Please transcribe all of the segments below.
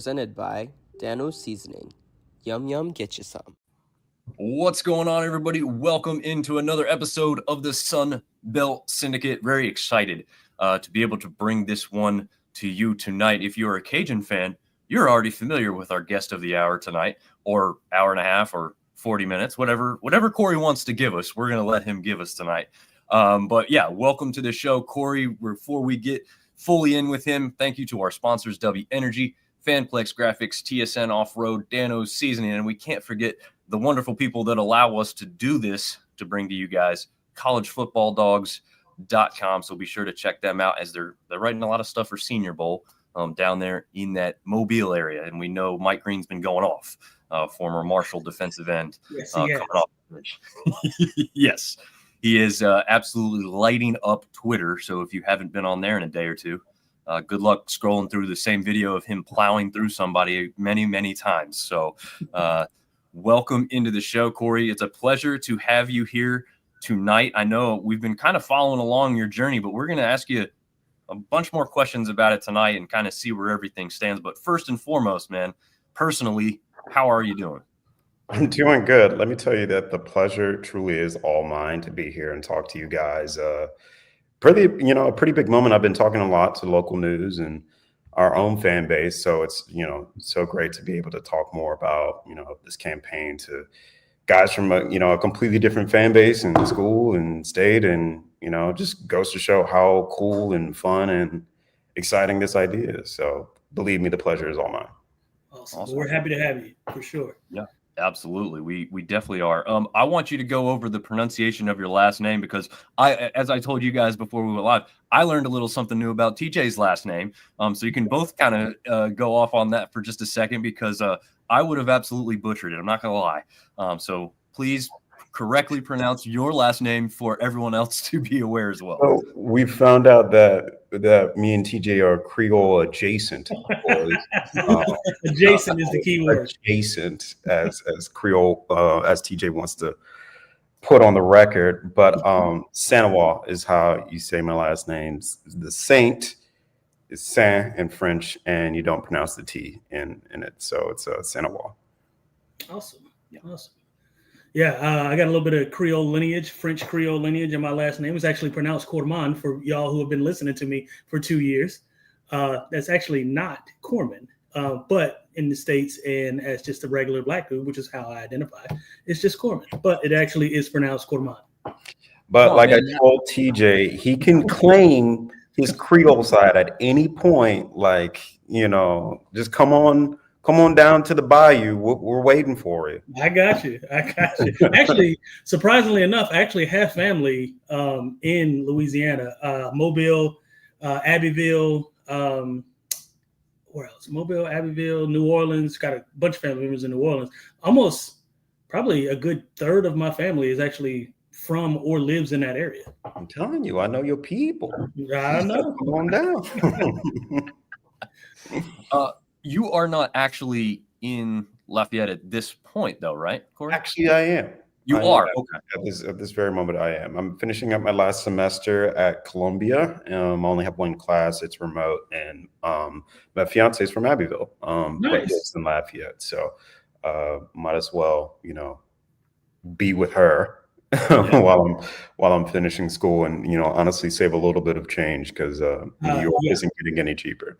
presented by Dano's Seasoning. Yum yum, get you some. What's going on, everybody? Welcome into another episode of the Sun Belt Syndicate. Very excited to be able to bring this one to you tonight. If you're a Cajun fan, you're already familiar with our guest of the hour tonight, or hour and a half, or 40 minutes, whatever Cory wants to give us, we're going to let him give us tonight. But yeah, welcome to the show, Cory. Before we get fully in with him, thank you to our sponsors, W Energy, Fanplex Graphics, TSN Off-Road, Dano's Seasoning, and we can't forget the wonderful people that allow us to do this, to bring to you guys, collegefootballdogs.com. So be sure to check them out, as they're writing a lot of stuff for Senior Bowl down there in that Mobile area. And we know Mike Green's been going off, former Marshall defensive end. Yes, coming off the bridge. Yes, he is absolutely lighting up Twitter. So if you haven't been on there in a day or two, good luck scrolling through the same video of him plowing through somebody many, many times. So welcome into the show, Cory. It's a pleasure to have you here tonight. I know we've been kind of following along your journey, but we're going to ask you a bunch more questions about it tonight and kind of see where everything stands. But first and foremost, man, personally, how are you doing? I'm doing good. Let me tell you that the pleasure truly is all mine to be here and talk to you guys. A pretty big moment. I've been talking a lot to local news and our own fan base. So it's, so great to be able to talk more about, this campaign to guys from a completely different fan base and school and state. And, just goes to show how cool and fun and exciting this idea is. So believe me, the pleasure is all mine. Awesome. We're happy to have you for sure. Yeah. Absolutely. We definitely are. I want you to go over the pronunciation of your last name, because as I told you guys before we went live, I learned a little something new about TJ's last name. So you can both kind of go off on that for just a second, because I would have absolutely butchered it. I'm not going to lie. So please correctly pronounce your last name for everyone else to be aware as well. So we found out that me and TJ are Creole adjacent. Adjacent is the key word. Adjacent, as Creole, as TJ wants to put on the record. But Sanois is how you say my last name. The Saint is Saint in French, and you don't pronounce the T in it. So it's Sanois. Awesome. Yeah. Awesome. Yeah, I got a little bit of Creole lineage, French Creole lineage, and my last name is actually pronounced Corman for y'all who have been listening to me for 2 years. That's actually not Corman, but in the States and as just a regular black dude, which is how I identify, it's just Corman, but it actually is pronounced Corman. But I told TJ, he can claim his Creole side at any point, just come on down to the bayou. We're waiting for you. I got you. Actually, surprisingly enough, I actually have family in Louisiana, Mobile, Abbeville, where else? Mobile, Abbeville, New Orleans. Got a bunch of family members in New Orleans. Probably a good third of my family is actually from or lives in that area. I'm telling you, I know your people. I know. Come on down. You are not actually in Lafayette at this point, though, right, Cory? Actually, I am. You are? Okay. At this very moment, I am. I'm finishing up my last semester at Columbia. I only have one class. It's remote. And my fiance is from Abbeville, nice. But lives in Lafayette. So might as well, be with her while I'm finishing school, and, honestly save a little bit of change, because New York isn't getting any cheaper.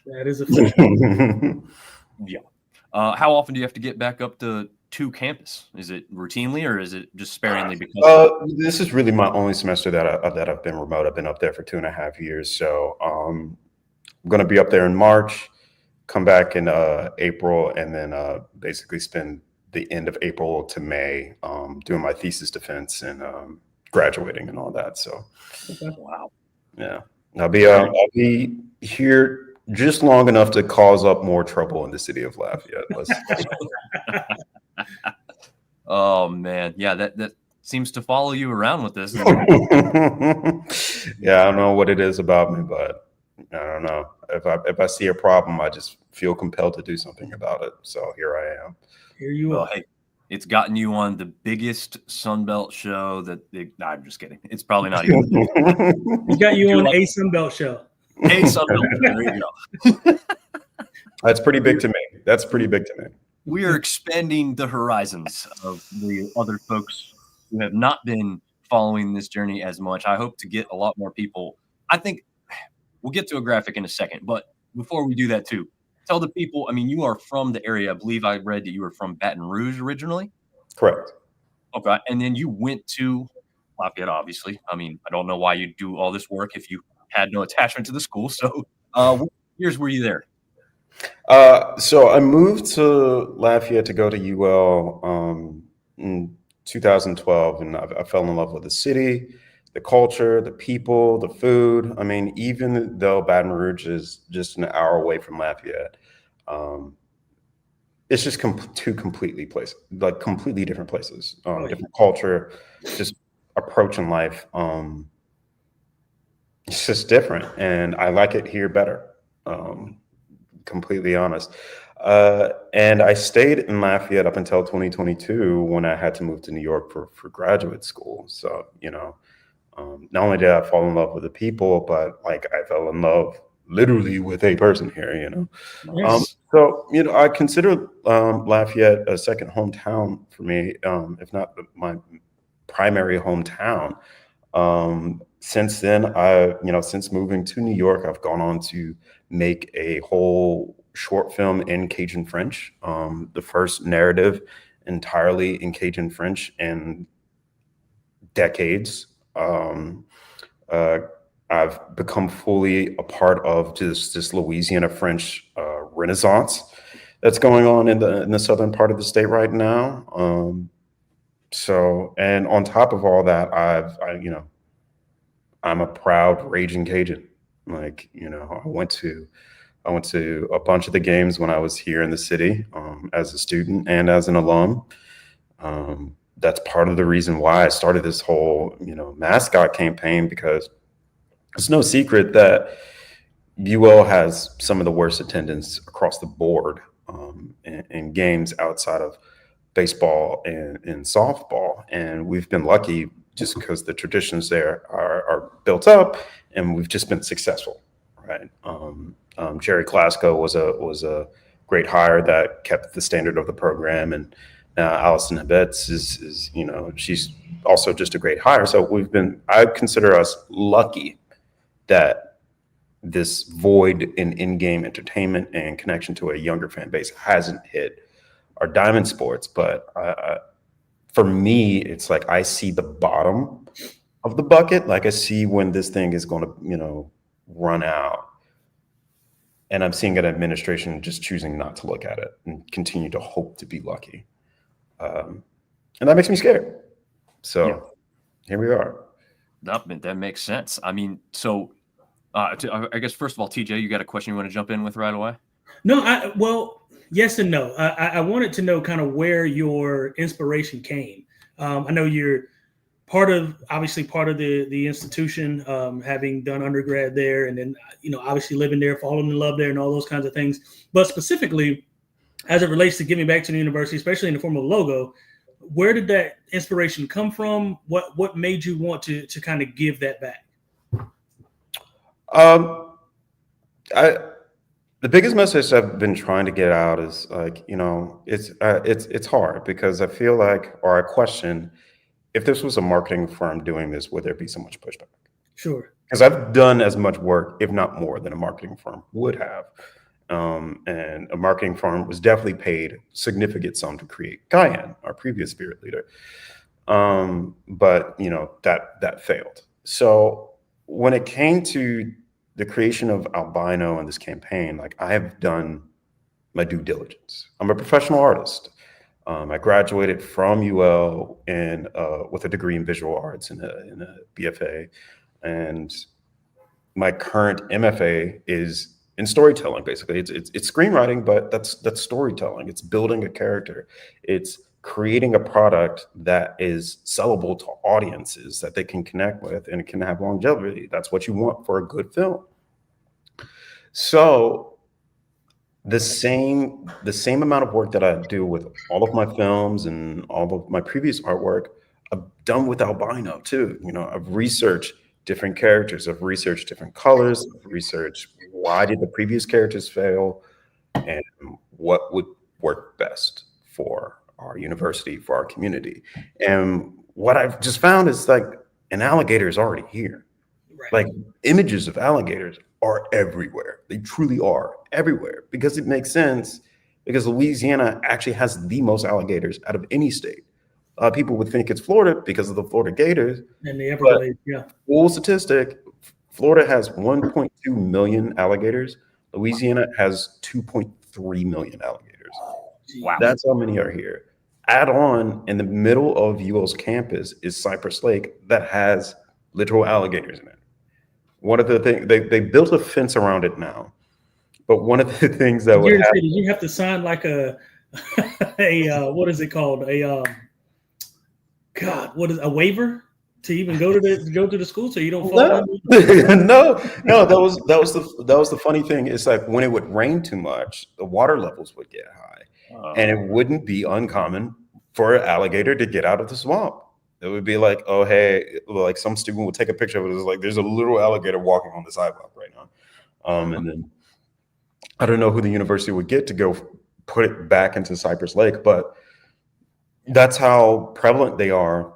That is a fact. Yeah. How often do you have to get back up to campus? Is it routinely, or is it just sparingly? Because this is really my only semester that I've been remote. I've been up there for 2.5 years. So I'm going to be up there in March, come back in April, and then basically spend the end of April to May doing my thesis defense and graduating and all that. So, wow. Yeah, I'll be here just long enough to cause up more trouble in the city of Lafayette. Oh man, yeah, that seems to follow you around with this. Yeah, I don't know what it is about me, but I don't know. If I see a problem, I just feel compelled to do something about it. So here I am. Here you are. Hey, it's gotten you on the biggest Sunbelt show I'm just kidding. It's probably not even. It got you on a Sunbelt show. Hey, Sunbelt. There you go. That's pretty big to me. That's pretty big to me. We are expanding the horizons of the other folks who have not been following this journey as much. I hope to get a lot more people. I think we'll get to a graphic in a second, but before we do that too, tell the people, I mean, you are from the area. I believe I read that you were from Baton Rouge originally. Correct. Okay. And then you went to Lafayette, obviously. I mean, I don't know why you do all this work if you had no attachment to the school. So what years were you there? So I moved to Lafayette to go to UL in 2012, and I fell in love with the city, the culture, the people, the food. I mean, even though Baton Rouge is just an hour away from Lafayette, it's just two completely completely different places, different culture, just approach in life. It's just different, and I like it here better. Completely honest. And I stayed in Lafayette up until 2022 when I had to move to New York for graduate school. So, not only did I fall in love with the people, but like I fell in love literally with a person here, Yes. So, I consider Lafayette a second hometown for me, if not my primary hometown. Since then, since moving to New York, I've gone on to make a whole short film in Cajun French, the first narrative entirely in Cajun French in decades. I've become fully a part of this Louisiana French renaissance that's going on in the southern part of the state right now. And on top of all that, I'm a proud raging Cajun. I went to a bunch of the games when I was here in the city, as a student and as an alum. That's part of the reason why I started this whole, Mascot campaign, because it's no secret that UL has some of the worst attendance across the board, in games outside of baseball and softball. And we've been lucky just because the traditions there are built up, and we've just been successful, right? Jerry Klasko was a great hire that kept the standard of the program, and now Allison Hebetz is she's also just a great hire. So I consider us lucky that this void in in-game entertainment and connection to a younger fan base hasn't hit our diamond sports. But for me, it's like I see the bottom of the bucket. Like I see when this thing is going to, run out. And I'm seeing an administration just choosing not to look at it and continue to hope to be lucky. And that makes me scared. So Here we are. That makes sense. I mean, so I guess, first of all, TJ, you got a question you want to jump in with right away? No, well, yes and no. I wanted to know kind of where your inspiration came. I know you're obviously part of the institution, having done undergrad there, and then, obviously living there, falling in love there, and all those kinds of things. But specifically, as it relates to giving back to the university, especially in the form of logo, where did that inspiration come from? What made you want to kind of give that back? The biggest message I've been trying to get out is like, it's hard because I feel like, or I question, if this was a marketing firm doing this, would there be so much pushback? Sure. Because I've done as much work, if not more, than a marketing firm would have. And a marketing firm was definitely paid significant sum to create Guyan, our previous spirit leader. But that failed. So when it came to the creation of Albino and this campaign, like I have done my due diligence. I'm a professional artist. I graduated from UL with a degree in visual arts and a BFA, and my current MFA is in storytelling. Basically, it's screenwriting, but that's storytelling. It's building a character. It's creating a product that is sellable to audiences that they can connect with and can have longevity. That's what you want for a good film. So the same amount of work that I do with all of my films and all of my previous artwork, I've done with Albino too. I've researched different characters, I've researched different colors, I've researched why did the previous characters fail, and what would work best for our university, for our community. And what I've just found is like an alligator is already here. Right. Like images of alligators are everywhere. They truly are everywhere because it makes sense because Louisiana actually has the most alligators out of any state. People would think it's Florida because of the Florida Gators. And the Everglades, yeah. Full statistic, Florida has 1.2 million alligators. Louisiana has 2.3 million alligators. Wow. That's how many are here. Add on in the middle of UL's campus is Cypress Lake that has literal alligators in it. One of the things they built a fence around it now, but one of the things that would happen. Did you have to sign like a what is it called? What is a waiver to even go to the school so you don't fall No, under? no. That was the funny thing. It's like when it would rain too much, the water levels would get high, and it wouldn't be uncommon for an alligator to get out of the swamp. It would be like, oh hey, like some student would take a picture of it. It's like there's a little alligator walking on the sidewalk right now, and then I don't know who the university would get to go put it back into Cypress Lake, but that's how prevalent they are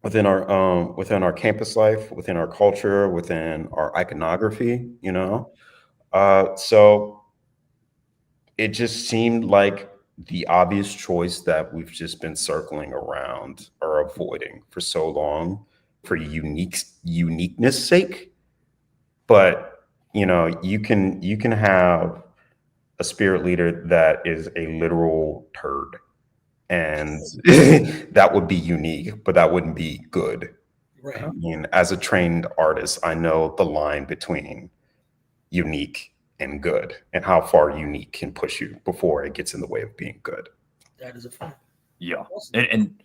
within our campus life, within our culture, within our iconography, you know. So it just seemed like the obvious choice that we've just been circling around or avoiding for so long for uniqueness sake. But you know, you can have a spirit leader that is a literal turd, and that would be unique, but that wouldn't be good. Right. I mean, as a trained artist, I know the line between unique and good and how far unique can push you before it gets in the way of being good. That is a fact. Yeah. And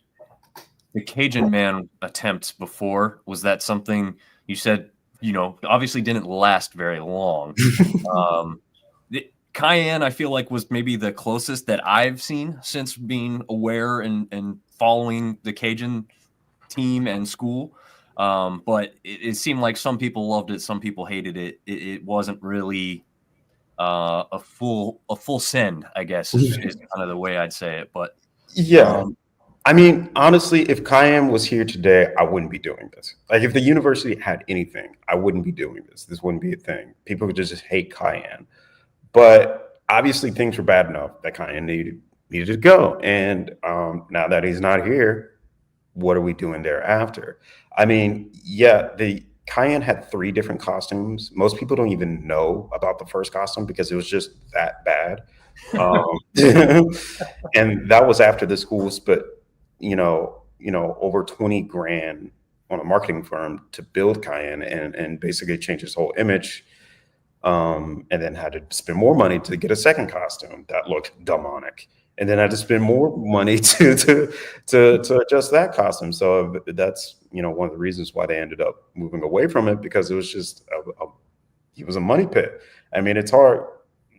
the Cajun Man attempts before, was that something you said, you know, obviously didn't last very long? Cayenne, I feel like, was maybe the closest that I've seen since being aware and following the Cajun team and school. But it seemed like some people loved it, some people hated it. It wasn't really a full send, I guess, is kind of the way I'd say it. But yeah. I mean, honestly, if Cayenne was here today, I wouldn't be doing this. Like, if the university had anything, I wouldn't be doing this. This wouldn't be a thing. People would just hate Cayenne. But obviously, things were bad enough that Cayenne needed to go. And now that he's not here, what are we doing thereafter? I mean, yeah, the Cayenne had 3 different costumes. Most people don't even know about the first costume because it was just that bad. And that was after the school spent, you know, over 20 grand on a marketing firm to build Cayenne and basically change his whole image. And then had to spend more money to get a second costume that looked demonic, and then had to spend more money to adjust that costume. So that's, you know, one of the reasons why they ended up moving away from it, because it was just it was a money pit. I mean, it's hard.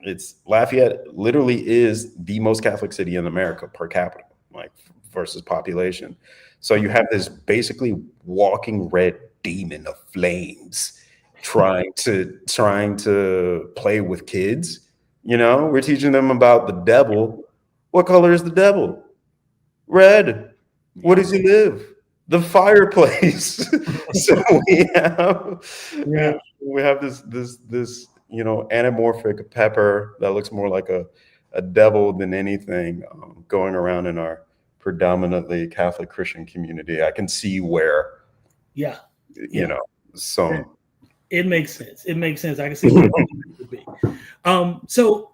It's Lafayette literally is the most Catholic city in America per capita, like versus population. So you have this basically walking red demon of flames trying to play with kids. You know, we're teaching them about the devil. What color is the devil? Red. Where does he live? The fireplace. So we have this you know, anamorphic pepper that looks more like a devil than anything going around in our predominantly Catholic Christian community. I can see where, you know, some. It makes sense. It makes sense. I can see what it would be. So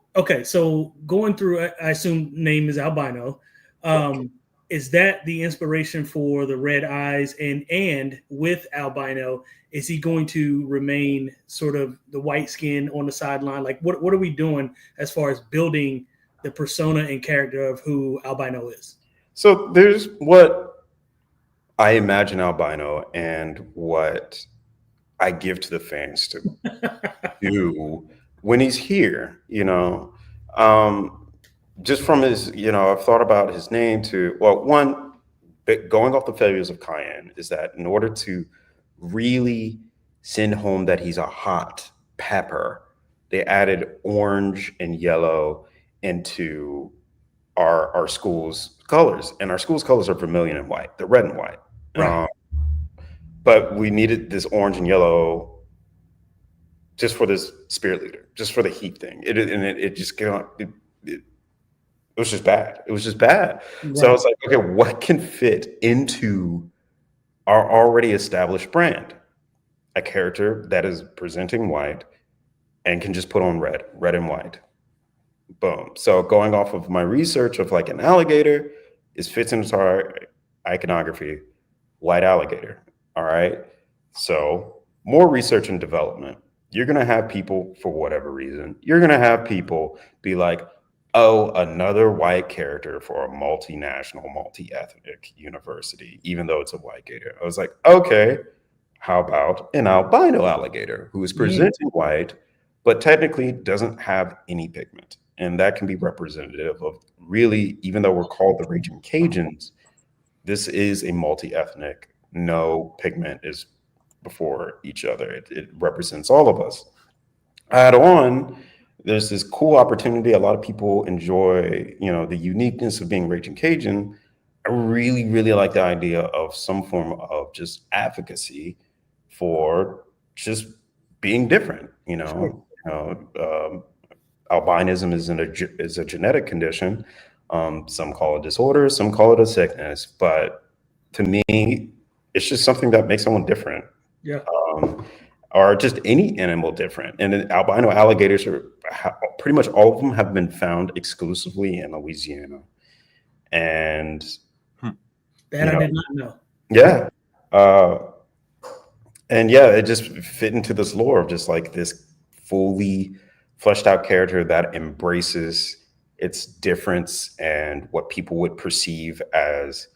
going through, I assume name is albino. Is that the inspiration for the red eyes? And with albino, is he going to remain sort of the white skin on the sideline? Like, what are we doing as far as building the persona and character of who albino is? So there's what I imagine albino and what I give to the fans to do when he's here, you know. Just from his, you know, I've thought about his name to, well, one, going off the failures of Cayenne, is that in order to really send home that he's a hot pepper, they added orange and yellow into our school's colors, and our school's colors are vermilion and white. They're red and white. Right. But we needed this orange and yellow just for this spirit leader, just for the heat thing. It just it was just bad. It was just bad. Right. So I was like, okay, what can fit into our already established brand? A character that is presenting white and can just put on red and white. Boom. So going off of my research of like an alligator, is fits into our iconography, white alligator. All right. So more research and development. You're going to have people, for whatever reason, you're going to have people be like, oh, another white character for a multinational, multi-ethnic university, even though it's a white gator. I was like, okay, how about an albino alligator who is presenting white, but technically doesn't have any pigment? And that can be representative of really, even though we're called the Raging Cajuns, this is a multi-ethnic. No pigment is before each other. It represents all of us. Add on, there's this cool opportunity. A lot of people enjoy, the uniqueness of being Raging Cajun. I really, really like the idea of some form of just advocacy for just being different. Albinism is a genetic condition. Some call it disorder, some call it a sickness, but to me, it's just something that makes someone different. Yeah. Or just any animal different. And albino alligators pretty much all of them have been found exclusively in Louisiana. And that I did not know. Yeah. And yeah, it just fit into this lore of just like this fully fleshed out character that embraces its difference and what people would perceive as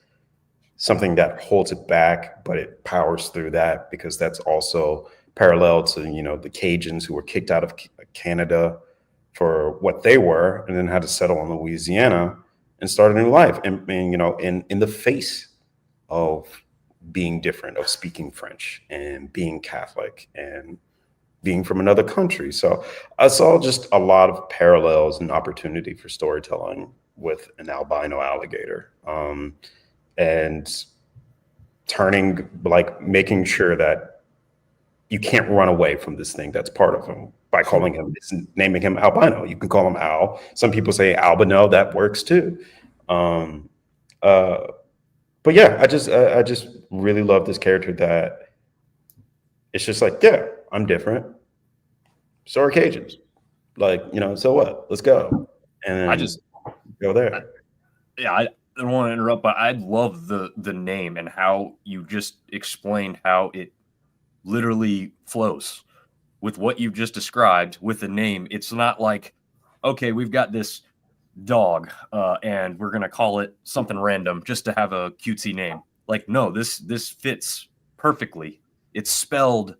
something that holds it back, but it powers through that, because that's also parallel to, the Cajuns who were kicked out of Canada for what they were and then had to settle in Louisiana and start a new life. And in the face of being different, of speaking French and being Catholic and being from another country. So I saw just a lot of parallels and opportunity for storytelling with an albino alligator. And making sure that you can't run away from this thing that's part of him by naming him albino. You can call him Al. Some people say albino, that works too. But yeah, I just really love this character that it's just like, yeah, I'm different. So are Cajuns. So what? Let's go. And I just go there. I don't want to interrupt, but I love the name and how you just explained how it literally flows with what you've just described with the name. It's not like, okay, we've got this dog and we're going to call it something random just to have a cutesy name. Like, no, this fits perfectly. It's spelled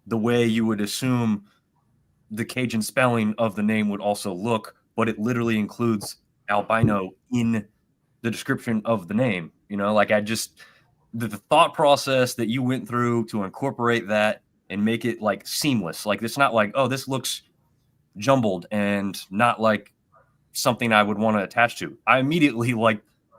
the way you would assume the Cajun spelling of the name would also look, but it literally includes albino in the description of the name. The thought process that you went through to incorporate that and make it like seamless. Like, it's not like, oh, this looks jumbled and not like something I would want to attach to. I immediately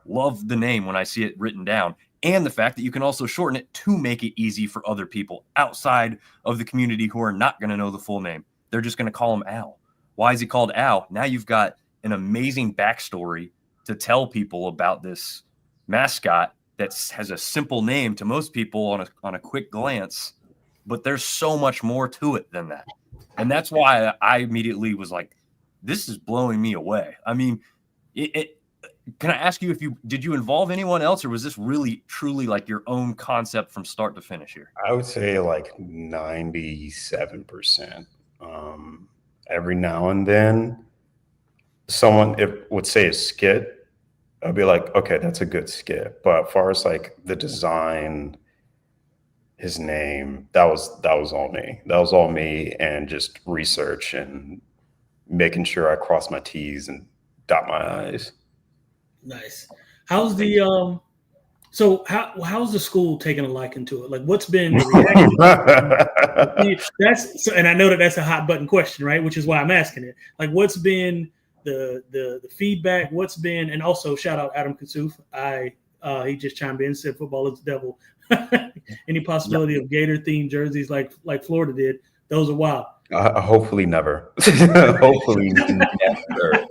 love the name when I see it written down, and the fact that you can also shorten it to make it easy for other people outside of the community who are not going to know the full name. They're just going to call him Al. Why is he called Al? Now you've got an amazing backstory to tell people about this mascot that has a simple name to most people on a quick glance, but there's so much more to it than that. And that's why I immediately was like, this is blowing me away. I mean, can I ask you did you involve anyone else, or was this really truly like your own concept from start to finish here? I would say like 97%. Every now and then someone would say a skit. I'd be like, okay, that's a good skit. But as far as like the design, his name, that was all me. That was all me, and just research and making sure I cross my T's and dot my I's. Nice. How's the So how's the school taking a liking to it? Like, what's been the reaction? And I know that's a hot button question, right? Which is why I'm asking it. Like, what's been the feedback? What's been, and also shout out Adam Kasuf. He just chimed in and said football is the devil. Any possibility of Gator themed jerseys like Florida did? Those are wild. Hopefully never. Hopefully never.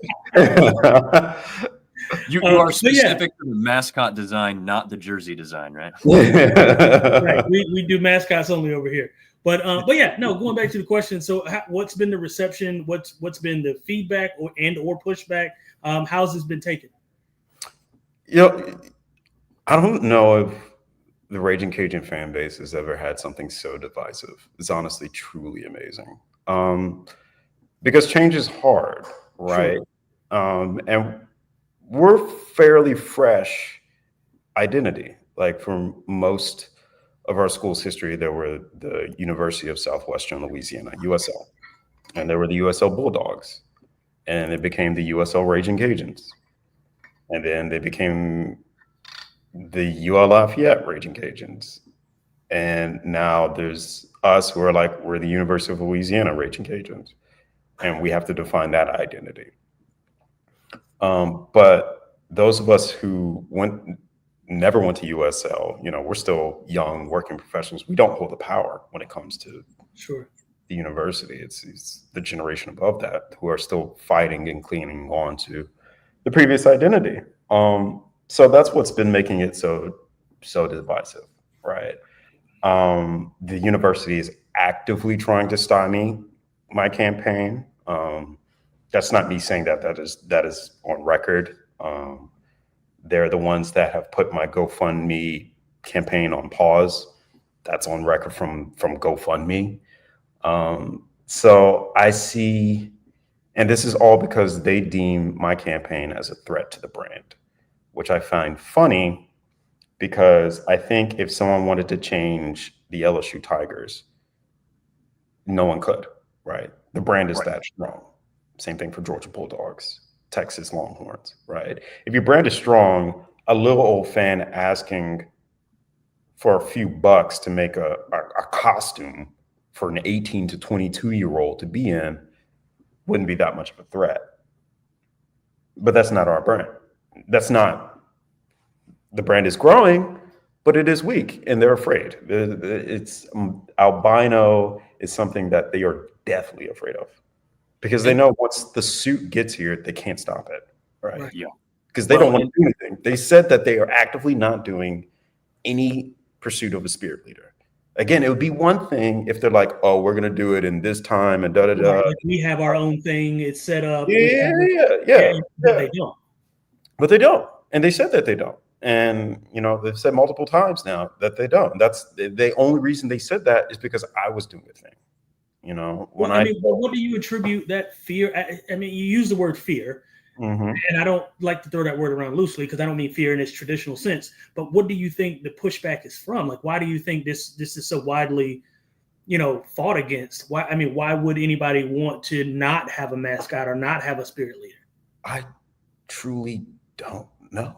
You are specific to the mascot design, not the jersey design, right? Right. We do mascots only over here. But yeah, no. Going back to the question. So, what's been the reception? What's been the feedback or pushback? How's this been taken? I don't know if the Raging Cajun fan base has ever had something so divisive. It's honestly truly amazing. Because change is hard, right? Sure. And we're fairly fresh identity. Like, from most of our school's history, there were the University of Southwestern Louisiana, USL, and there were the USL Bulldogs, and it became the USL Raging Cajuns, and then they became the UL Lafayette Raging Cajuns, and now there's us who are like, we're the University of Louisiana Raging Cajuns, and we have to define that identity. But those of us who never went to USL, we're still young working professionals. We don't hold the power when it comes to the university. It's the generation above that who are still fighting and clinging on to the previous identity. So that's what's been making it so divisive, right? The university is actively trying to stymie my campaign. That's not me saying that is on record. They're the ones that have put my GoFundMe campaign on pause. That's on record from GoFundMe. So I see, and this is all because they deem my campaign as a threat to the brand, which I find funny, because I think if someone wanted to change the LSU Tigers, no one could, right? The brand is that strong. Same thing for Georgia Bulldogs, Texas Longhorns, right? If your brand is strong, a little old fan asking for a few bucks to make a costume for an 18 to 22-year-old to be in wouldn't be that much of a threat. But that's not our brand. The brand is growing, but it is weak, and they're afraid. It's albino is something that they are deathly afraid of, because they know once the suit gets here, they can't stop it, right? Yeah, because they don't want to do anything. They said that they are actively not doing any pursuit of a spirit leader. Again, it would be one thing if they're like, "Oh, we're going to do it in this time and da-da-da. Like, we have our own thing. It's set up." Yeah. But they don't. But they don't, and they said that they don't. And they've said multiple times now that they don't. That's the only reason they said that is because I was doing the thing. What do you attribute that fear? I mean, you use the word fear, and I don't like to throw that word around loosely because I don't mean fear in its traditional sense. But what do you think the pushback is from? Like, why do you think this is so widely, fought against? Why would anybody want to not have a mascot or not have a spirit leader? I truly don't know.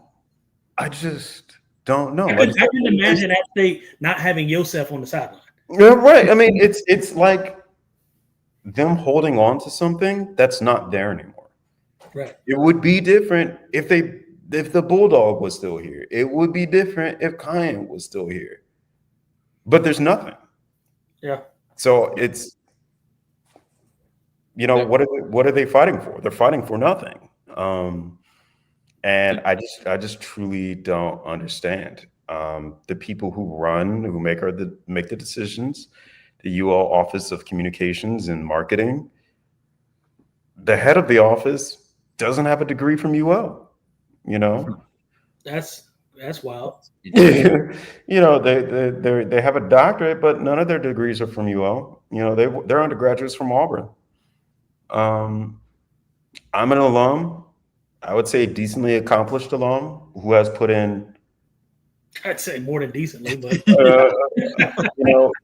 I just don't know. I can imagine that state not having Yosef on the sideline. Yeah, right. I mean, it's like them holding on to something that's not there anymore. Right. It would be different if the Bulldog was still here. It would be different if Cayenne was still here. But there's nothing. Yeah. So it's what are they fighting for? They're fighting for nothing. And I just truly don't understand. The people who make the decisions, the UL Office of Communications and Marketing, the head of the office doesn't have a degree from UL. That's wild. They have a doctorate, but none of their degrees are from UL. They're undergraduates from Auburn. I'm an alum. I would say a decently accomplished alum who has put in. I'd say more than decently, but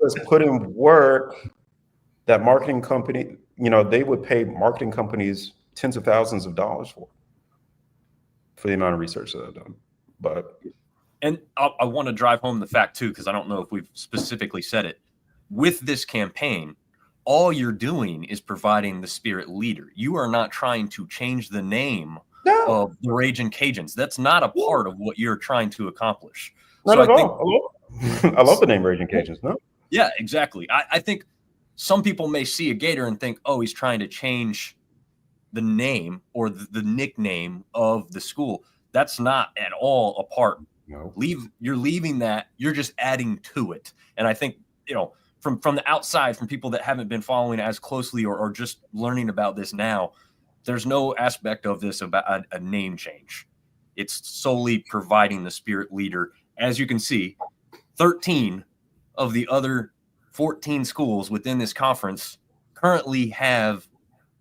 has put in work that marketing company. They would pay marketing companies tens of thousands of dollars for the amount of research that I've done. But And I want to drive home the fact too, because I don't know if we've specifically said it. With this campaign, all you're doing is providing the spirit leader. You are not trying to change the name of the Raging Cajuns. That's not a part of what you're trying to accomplish. Not at all. I love the name Raging Cajuns. No. Yeah, exactly. I think some people may see a Gator and think, oh, he's trying to change the name or the nickname of the school. That's not at all a part. No. You're leaving that. You're just adding to it. And I think, from the outside, from people that haven't been following as closely or just learning about this now, there's no aspect of this about a name change. It's solely providing the spirit leader. As you can see, 13 of the other 14 schools within this conference currently have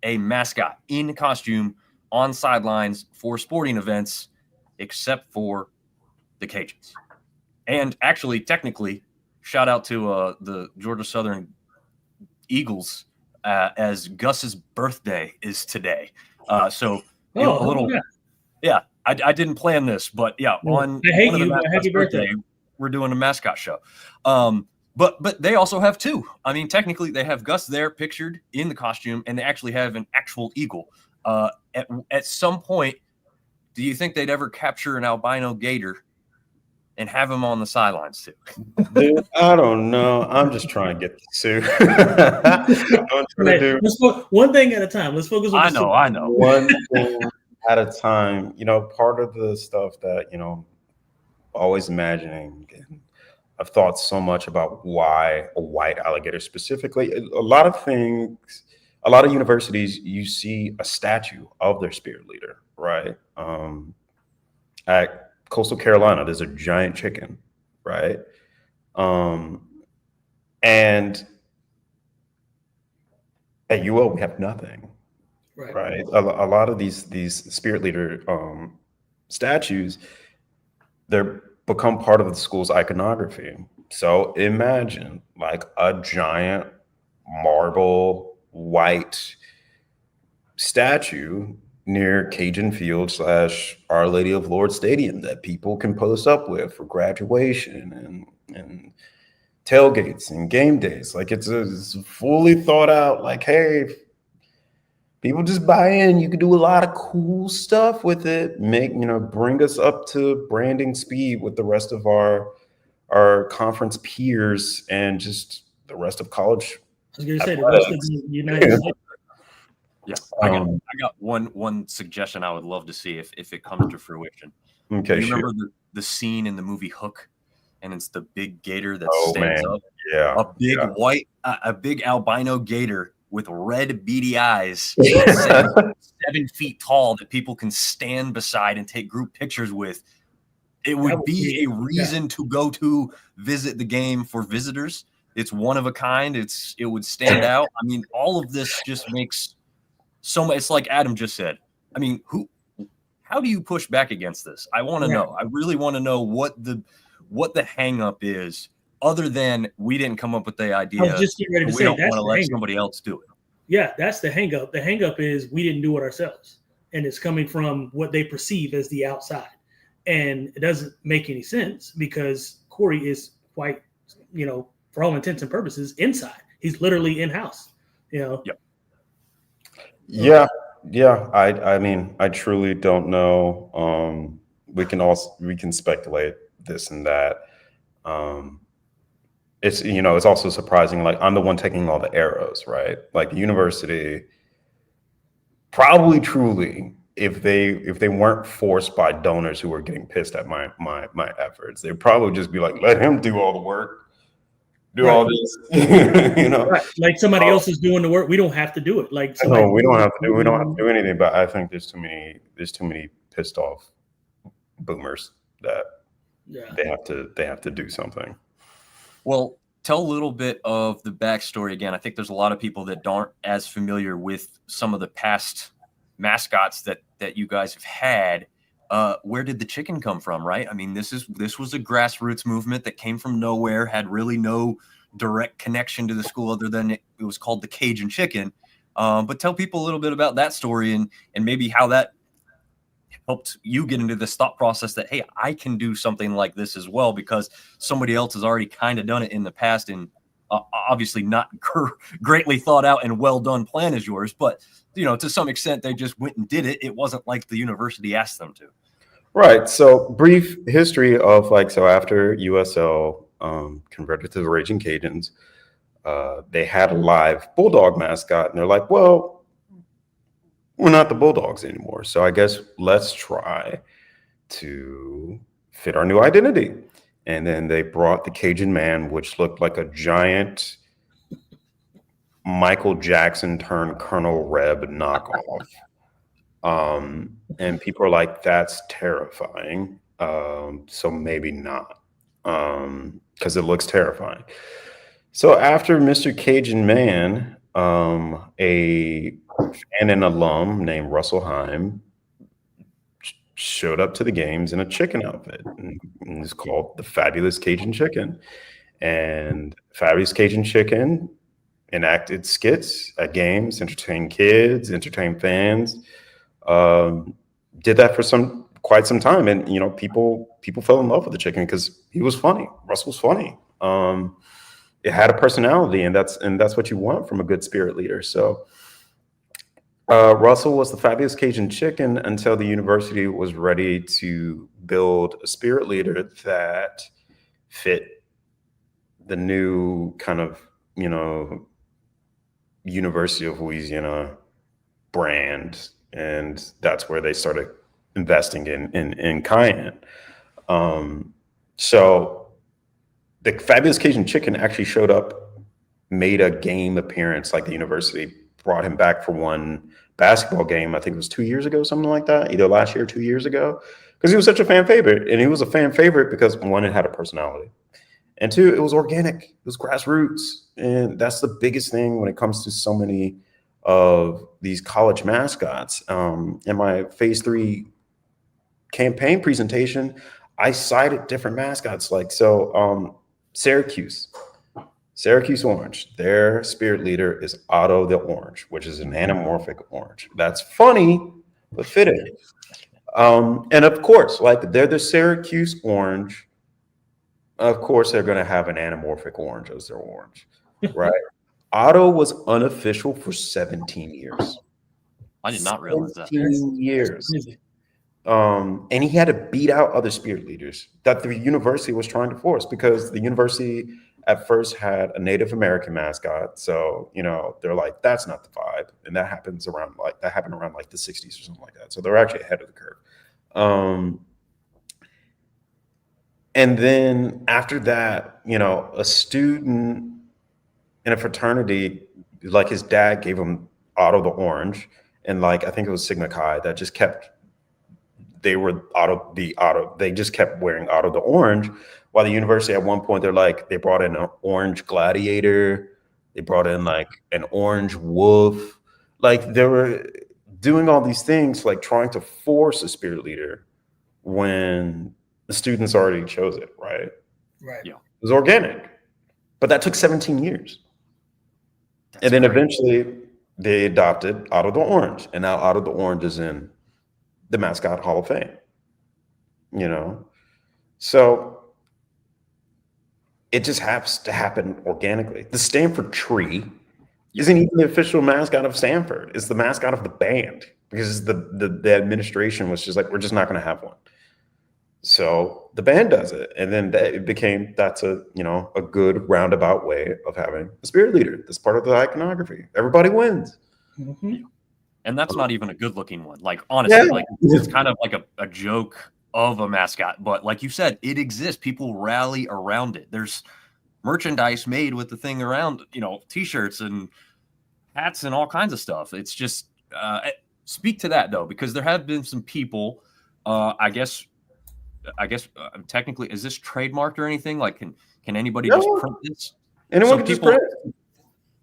a mascot in costume on sidelines for sporting events, except for the Cajuns. And actually, technically, shout out to the Georgia Southern Eagles, as Gus's birthday is today. I didn't plan this, but yeah, on one of the mascot's birthday, we're doing a mascot show. But they also have two. I mean, technically, they have Gus there pictured in the costume, and they actually have an actual eagle. At some point, do you think they'd ever capture an albino gator and have him on the sidelines too? Dude, I don't know. I'm just trying to get the suit. One thing at a time. Let's focus on I know. One thing at a time. Part of the stuff that, always imagining, and I've thought so much about why a white alligator specifically. A lot of things, a lot of universities, you see a statue of their spirit leader, right? At Coastal Carolina, there's a giant chicken, right? And at UL, we have nothing, right? A lot of these spirit leader statues, they're become part of the school's iconography. So imagine like a giant marble white statue near Cajun Field / Our Lady of Lourdes Stadium that people can post up with for graduation and tailgates and game days. Like it's fully thought out, like, hey, people just buy in. You can do a lot of cool stuff with it. Bring us up to branding speed with the rest of our conference peers and just the rest of college. I was going to say the rest of the United States. Yeah, I got one suggestion I would love to see if it comes to fruition. Okay, you remember the scene in the movie Hook, and it's the big gator that stands up. Yeah, a big albino gator with red beady eyes, 7 feet tall, that people can stand beside and take group pictures with. It would be a reason to go to visit the game for visitors. It's one of a kind. It would stand out. I mean, all of this just makes so much. It's like Adam just said. I mean, how do you push back against this? I want to know. I really want to know what the hang up is, other than we didn't come up with the idea. I was just getting ready to say, don't want to let somebody else do it. Yeah, that's the hang up. The hang up is we didn't do it ourselves, and it's coming from what they perceive as the outside, and it doesn't make any sense because Cory is quite, for all intents and purposes, inside. He's literally in house. Yep. Yeah. I mean, I truly don't know. We can speculate this and that. It's also surprising. Like, I'm the one taking all the arrows, right? Like, the university probably truly, if they weren't forced by donors who were getting pissed at my efforts, they'd probably just be like, let him do all the work. All this, Right. Like somebody else is doing the work. We don't have to do it. Like we don't have to do anything. But I think there's too many pissed off boomers that they have to do something. Well, tell a little bit of the backstory again. I think there's a lot of people that aren't as familiar with some of the past mascots that you guys have had. Where did the chicken come from, right? I mean, this was a grassroots movement that came from nowhere, had really no direct connection to the school other than it was called the Cajun chicken. But tell people a little bit about that story and maybe how that helped you get into this thought process that, hey, I can do something like this as well because somebody else has already kind of done it in the past, and obviously not greatly thought out and well done plan as yours, but to some extent they just went and did it. It wasn't like the university asked them to. Right. So brief history of so after USL converted to the Raging Cajuns, they had a live Bulldog mascot, and they're like, well, we're not the Bulldogs anymore. So I guess let's try to fit our new identity. And then they brought the Cajun Man, which looked like a giant Michael Jackson turned Colonel Reb knockoff. And people are like, that's terrifying. So maybe not, because it looks terrifying. So after Mr. Cajun Man, a fan and alum named Russell Heim showed up to the games in a chicken outfit, and it's called the Fabulous Cajun Chicken. And Fabulous Cajun Chicken enacted skits at games, entertained kids, entertained fans. Did that for quite some time, and people fell in love with the chicken because he was funny. Russell was funny. It had a personality, and that's what you want from a good spirit leader. So Russell was the Fabulous Cajun Chicken until the university was ready to build a spirit leader that fit the new kind of University of Louisiana brand, and that's where they started investing in Cayenne. So the Fabulous Cajun Chicken actually showed up, made a game appearance. Like the university brought him back for one basketball game. I think it was 2 years ago, something like that, either last year or 2 years ago, because he was such a fan favorite. And he was a fan favorite because, one, it had a personality, and two, it was organic. It was grassroots. And that's the biggest thing when it comes to so many of these college mascots. In my phase 3 campaign presentation, I cited different mascots. Syracuse Orange, their spirit leader is Otto the Orange, which is an anamorphic orange. That's funny, but fitting. And of course, they're the Syracuse Orange. Of course, they're going to have an anamorphic orange as their orange, right? Otto was unofficial for 17 years. I did not realize that. 17 years. And he had to beat out other spirit leaders that the university was trying to force, because the university at first had a Native American mascot. So, they're like, that's not the vibe. And that happened around the 60s or something like that. So they're actually ahead of the curve. And then after that, a student in a fraternity, his dad gave him Otto the Orange. And I think it was Sigma Chi that just kept, they just kept wearing Otto the Orange, while the university at one point, they brought in an orange gladiator. They brought in an orange wolf. They were doing all these things, trying to force a spirit leader when the students already chose it, right? Right. Yeah. It was organic, but that took 17 years. And then eventually they adopted Otto the Orange, and now Otto the Orange is in the Mascot Hall of Fame. So it just happens to happen organically. The Stanford tree isn't even the official mascot of Stanford. It's the mascot of the band, because the administration was just like, we're just not going to have one. So the band does it, and then that's a good roundabout way of having a spirit leader. That's part of the iconography. Everybody wins. Mm-hmm. And that's not even a good looking one. Honestly, Yeah. It's kind of like a joke of a mascot. But like you said, it exists. People rally around it. There's merchandise made with the thing around, T-shirts and hats and all kinds of stuff. It's just speak to that, though, because there have been some people, I guess technically, is this trademarked or anything? Can anybody just print this? Anyone can just print it.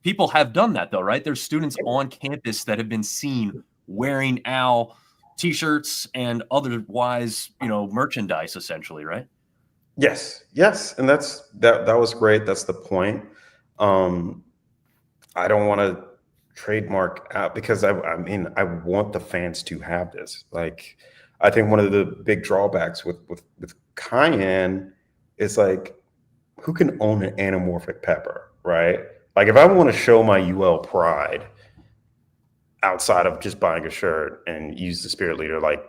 People have done that, though, right? There's students on campus that have been seen wearing OWL T-shirts and otherwise, merchandise, essentially, right? Yes, and that was great. That's the point. I don't want to trademark out, because I want the fans to have this. I think one of the big drawbacks with cayenne is like, who can own an anamorphic pepper, right? Like if I want to show my UL pride outside of just buying a shirt and use the Spirit Leader, like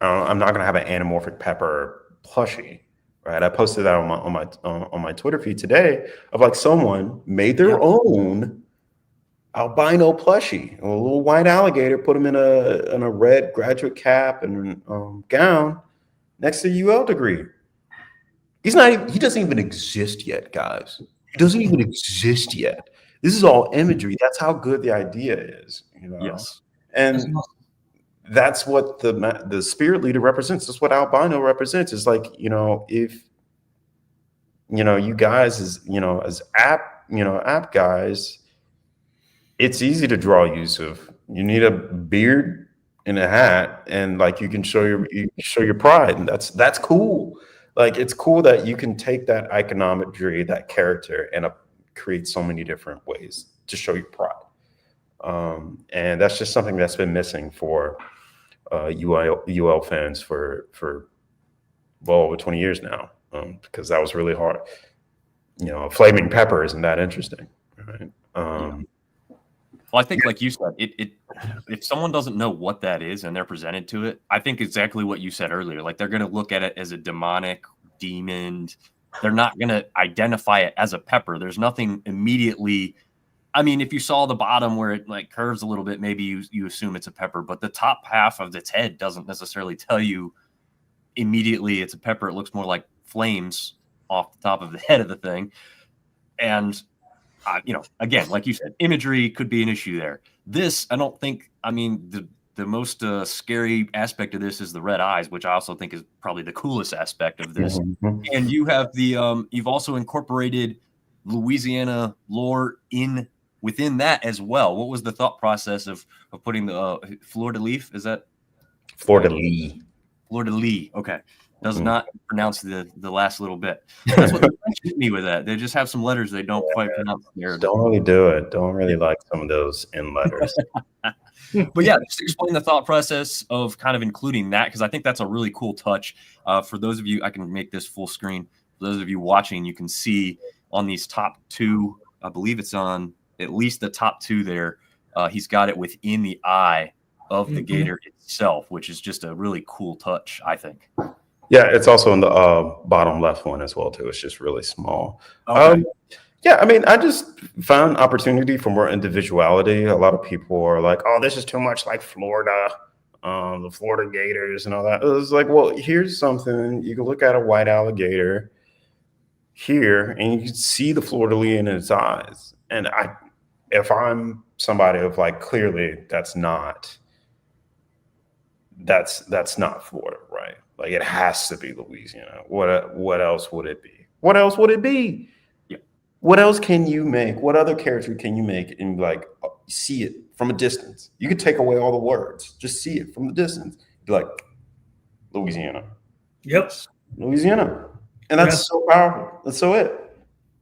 I'm not going to have an anamorphic pepper plushie, right? I posted that on my Twitter feed today of like someone made their own albino plushie, a little white alligator, put him in a red graduate cap and gown next to UL degree. He doesn't even exist yet, guys. He doesn't even exist yet. This is all imagery. That's how good the idea is, you know? Yes. And that's what the Spirit Leader represents. That's what albino represents. Is like, you know, if, you know, you guys as app guys, it's easy to draw Yusuf. You need a beard and a hat, and like you can show your pride, and that's cool. Like it's cool that you can take that iconometry, that character, and create so many different ways to show your pride. And that's just something that's been missing for UL fans for well over 20 years now, because that was really hard. You know, flaming pepper isn't that interesting, right? Well, I think, like you said, if someone doesn't know what that is and they're presented to it, I think exactly what you said earlier. Like they're going to look at it as a demonic demon. They're not going to identify it as a pepper. There's nothing immediately. I mean, if you saw the bottom where it like curves a little bit, maybe you assume it's a pepper, but the top half of its head doesn't necessarily tell you immediately it's a pepper. It looks more like flames off the top of the head of the thing. And you know, again, like you said, imagery could be an issue there. This, I don't think, I mean, the most scary aspect of this is the red eyes, which I also think is probably the coolest aspect of this. Mm-hmm. And you have you've also incorporated Louisiana lore within that as well. What was the thought process of putting the fleur-de-lis? Is that fleur-de-lis? Fleur-de-lis. Okay. Does not pronounce the last little bit. That's what they hit me with that. They just have some letters they don't quite pronounce. Don't really do it. Don't really like some of those in letters. But yeah, just explain the thought process of kind of including that, because I think that's a really cool touch. For those of you, I can make this full screen. For those of you watching, you can see on these top two, I believe it's on at least the top two there. He's got it within the eye of the gator itself, which is just a really cool touch, I think. Yeah, it's also in the bottom left one as well, too. It's just really small. Okay. Yeah, I mean, I just found opportunity for more individuality. A lot of people are like, oh, this is too much like Florida, the Florida Gators and all that. It was like, well, here's something. You can look at a white alligator here and you can see the fleur-de-lis in its eyes. And if I'm somebody of like, clearly that's not Florida, right? Like it has to be Louisiana. What else would it be? What else would it be? Yeah. What else can you make? What other character can you make and like see it from a distance? You could take away all the words, just see it from the distance. Be like Louisiana. Yep. Louisiana. And that's so powerful. That's so it.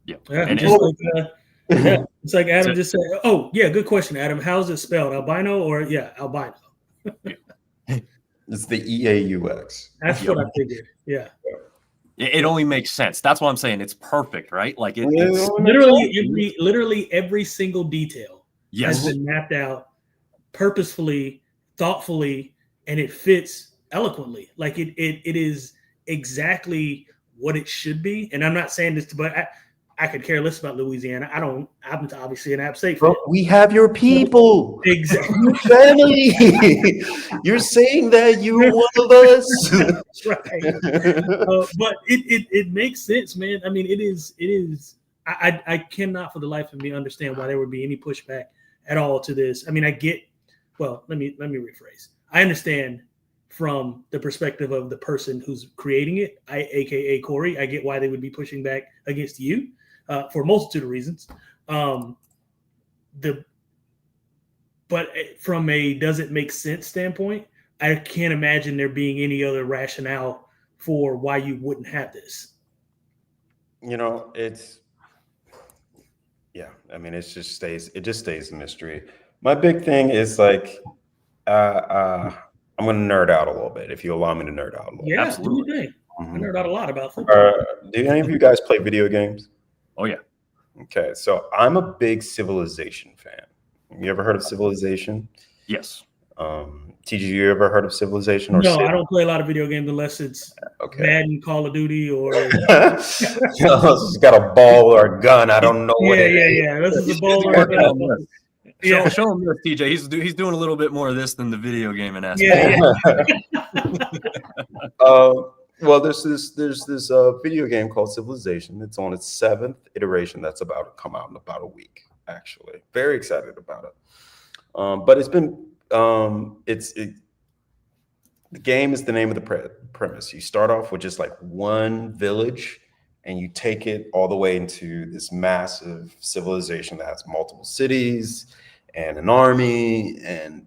Yeah. Yeah. And It's like Adam just said. Oh, yeah, good question, Adam. How's it spelled? Albino or albino? It's the EAUX. That's what I figured. Yeah. It only makes sense. That's what I'm saying. It's perfect, right? Like it's literally every single detail has been mapped out purposefully, thoughtfully, and it fits eloquently. Like it is exactly what it should be. And I'm not saying this, but I could care less about Louisiana. I'm obviously an App State fan. We have your people. Exactly. Your family. You're saying that you're one of us. That's right. But it makes sense, man. I mean, it is. I cannot for the life of me understand why there would be any pushback at all to this. I mean, let me rephrase. I understand from the perspective of the person who's creating it, aka Cory. I get why they would be pushing back against you. For a multitude of reasons. But from a does it make sense standpoint, I can't imagine there being any other rationale for why you wouldn't have this. You know, I mean, it just stays a mystery. My big thing is like, I'm going to nerd out a little bit if you allow me to nerd out a little. Yeah, Absolutely. do you think? I Mhm. nerd out a lot about football. Do any of you guys play video games? Oh yeah. Okay, so I'm a big Civilization fan. You ever heard of Civilization? Yes. TG, you ever heard of Civilization? Or No, Civ? I don't play a lot of video games unless it's Okay. Madden, Call of Duty, or He's got a ball or a gun. I don't know what it is. yeah. This is a He's bowler. working on this. Yeah. Show him this, TJ. He's doing a little bit more of this than the video gaming aspect. Yeah. Well, there's this video game called Civilization. It's on its 7th iteration. That's about to come out in about a week. Actually, very excited about it. But it's been the game is the name of the premise. You start off with just like one village, and you take it all the way into this massive civilization that has multiple cities and an army, and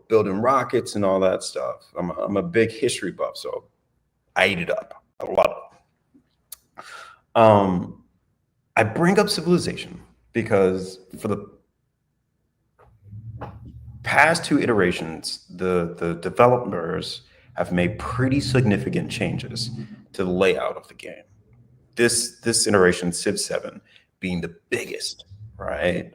building rockets and all that stuff. I'm a big history buff, so I eat it up. I love it. I bring up Civilization because for the past 2 iterations, the developers have made pretty significant changes to the layout of the game. This iteration, Civ 7, being the biggest, right?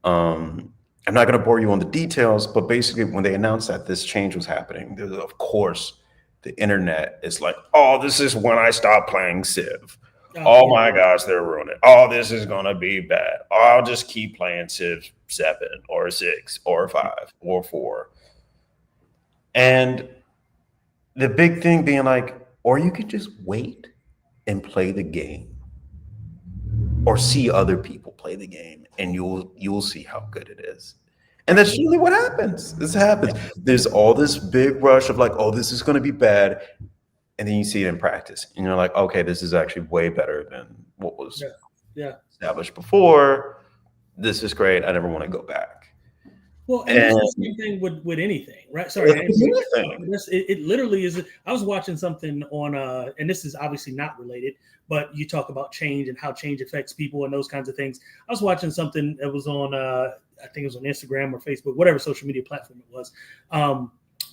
I'm not going to bore you on the details, but basically when they announced that this change was happening, of course, the internet is like, oh, this is when I stop playing Civ. Oh my gosh, they're ruining it. Oh, this is going to be bad. Oh, I'll just keep playing Civ 7 or 6 or 5 or 4. And the big thing being like, or you could just wait and play the game or see other people play the game, and you'll see how good it is. And that's usually what happens. This happens. There's all this big rush of like, oh, this is going to be bad. And then you see it in practice, and you're like, okay, this is actually way better than what was established before. This is great. I never want to go back. Well, and it's the same thing with anything, right? Sorry, it literally is. I was watching something on, and this is obviously not related, but you talk about change and how change affects people and those kinds of things. I was watching something that was on, I think it was on Instagram or Facebook, whatever social media platform it was,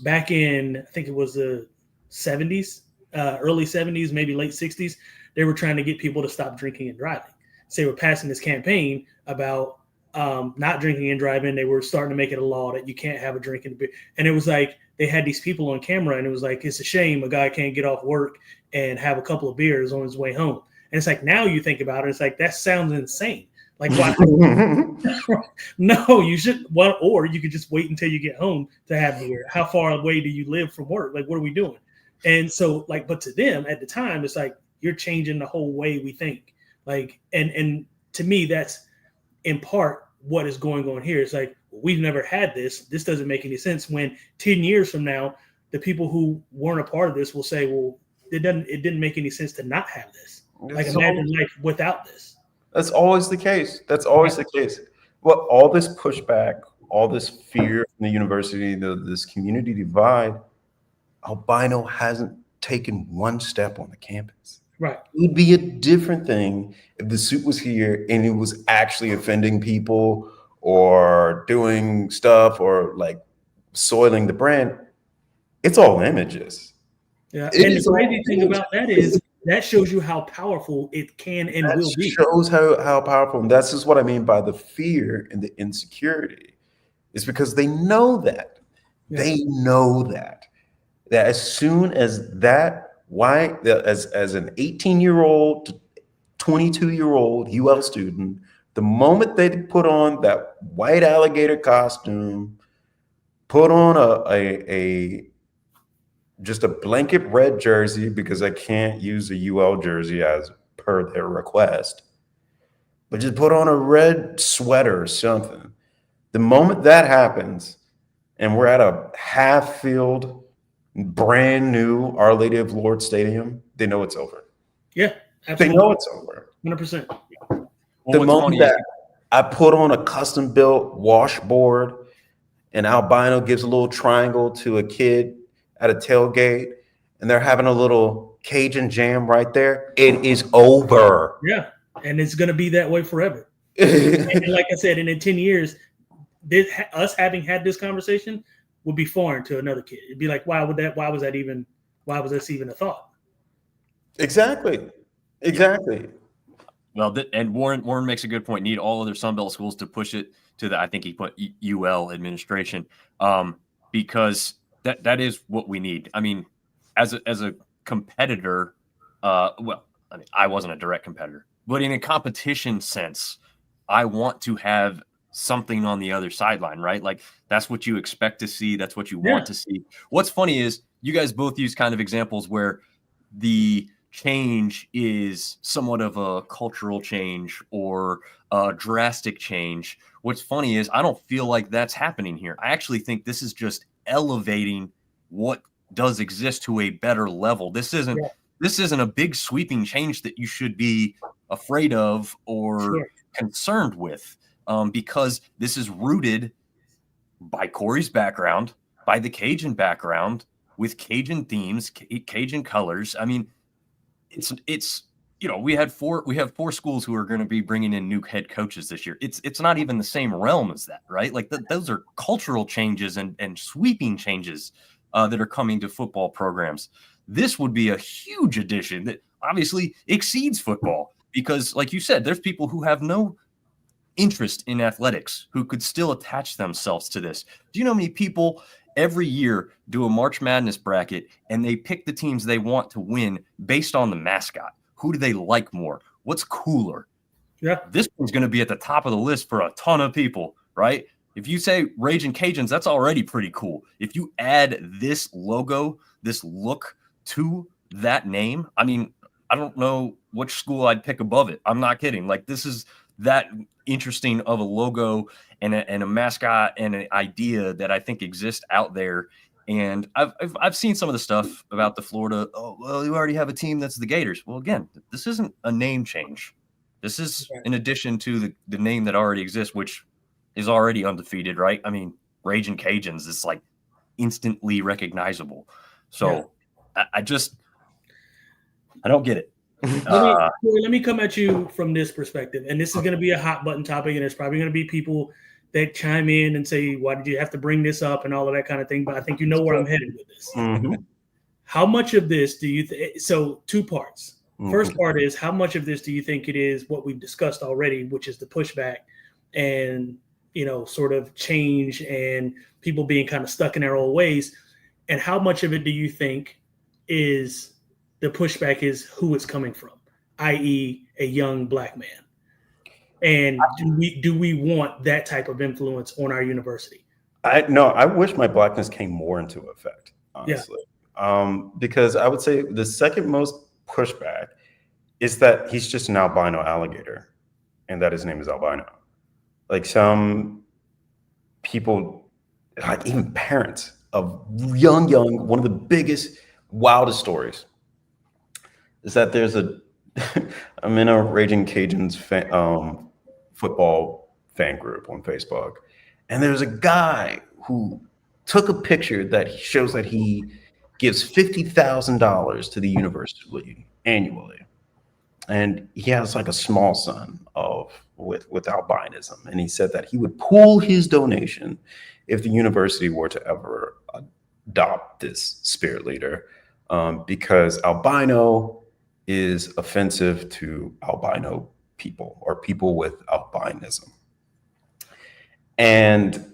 back in, I think it was the 70s, early 70s, maybe late 60s. They were trying to get people to stop drinking and driving. So they were passing this campaign about not drinking and driving. They were starting to make it a law that you can't have a drink and beer. And it was like they had these people on camera, and it was like, it's a shame a guy can't get off work and have a couple of beers on his way home. And it's like, now you think about it, it's like, that sounds insane. Like, why? No, you should. Well, or you could just wait until you get home to have beer. How far away do you live from work? Like, what are we doing? And so, like, but to them at the time, it's like, you're changing the whole way we think. Like, and to me, that's in part what is going on here. It's like, we've never had this. This doesn't make any sense. When 10 years from now, the people who weren't a part of this will say, well, it didn't make any sense to not have this. Like, imagine life without this. That's always the case. That's always the case. Well, all this pushback, all this fear from the university, this community divide, albino hasn't taken one step on the campus. Right. It would be a different thing if the suit was here and it was actually offending people or doing stuff or like soiling the brand. It's all images. Yeah. And the crazy thing about that is that shows you how powerful it can and will be. It shows how powerful. And that's just what I mean by the fear and the insecurity. It's because they know that. Yeah. They know that as soon as that white, as an 18-year-old to 22-year-old UL student, the moment they put on that white alligator costume, put on just a blanket red jersey, because I can't use a UL jersey as per their request, but just put on a red sweater or something. The moment that happens, and we're at a half-filled, brand new Our Lady of Lourdes Stadium, they know it's over. Yeah, absolutely. They know it's over. 100%. The moment that I put on a custom-built washboard and albino gives a little triangle to a kid at a tailgate, and they're having a little Cajun jam right there, it is over. Yeah, and it's going to be that way forever. And like I said, and in 10 years, us having had this conversation would be foreign to another kid. It'd be like, why was this even a thought? Exactly. Well, and Warren makes a good point. Need all other Sun Belt schools to push it to the, I think he put UL administration, because that is what we need. I mean, as a competitor, well, I mean, I wasn't a direct competitor, but in a competition sense, I want to have something on the other sideline, right? Like that's what you expect to see. That's what you want to see. What's funny is you guys both use kind of examples where the change is somewhat of a cultural change or a drastic change. What's funny is I don't feel like that's happening here. I actually think this is just elevating what does exist to a better level. This isn't a big sweeping change that you should be afraid of or concerned with, because this is rooted by Cory's background, by the Cajun background, with Cajun themes, Cajun colors. I mean, it's we have four schools who are going to be bringing in new head coaches this year. It's not even the same realm as that, right? Like those are cultural changes and sweeping changes that are coming to football programs. This would be a huge addition that obviously exceeds football because, like you said, there's people who have no interest in athletics who could still attach themselves to this. Do you know how many people every year do a March Madness bracket and they pick the teams they want to win based on the mascot? Who do they like more? What's cooler? Yeah. This one's going to be at the top of the list for a ton of people, right? If you say Ragin' Cajuns, that's already pretty cool. If you add this logo, this look to that name, I mean, I don't know which school I'd pick above it. I'm not kidding. Like this is that interesting of a logo and a mascot and an idea that I think exists out there. And I've seen some of the stuff about the Florida. Oh, well, you already have a team that's the Gators. Well, again, this isn't a name change. This is in addition to the name that already exists, which is already undefeated, right? I mean, Ragin' Cajuns is like instantly recognizable. So I don't get it. Let me come at you from this perspective. And this is going to be a hot button topic. And there's probably going to be people that chime in and say, why did you have to bring this up and all of that kind of thing? But I think you know where I'm headed with this. Mm-hmm. How much of this do you think? So 2 parts. First part is how much of this do you think it is what we've discussed already, which is the pushback and, sort of change and people being kind of stuck in their old ways. And how much of it do you think is the pushback is who it's coming from, i.e. a young Black man? And do we want that type of influence on our university? I wish my Blackness came more into effect, honestly. Because I would say the second most pushback is that he's just an albino alligator and that his name is albino. Like some people, like even parents of young, one of the biggest, wildest stories is that there's I'm in a Ragin' Cajuns football fan group on Facebook. And there's a guy who took a picture that shows that he gives $50,000 to the university annually. And he has like a small son with albinism. And he said that he would pool his donation if the university were to ever adopt this spirit leader, because albino is offensive to albino people or people with albinism. And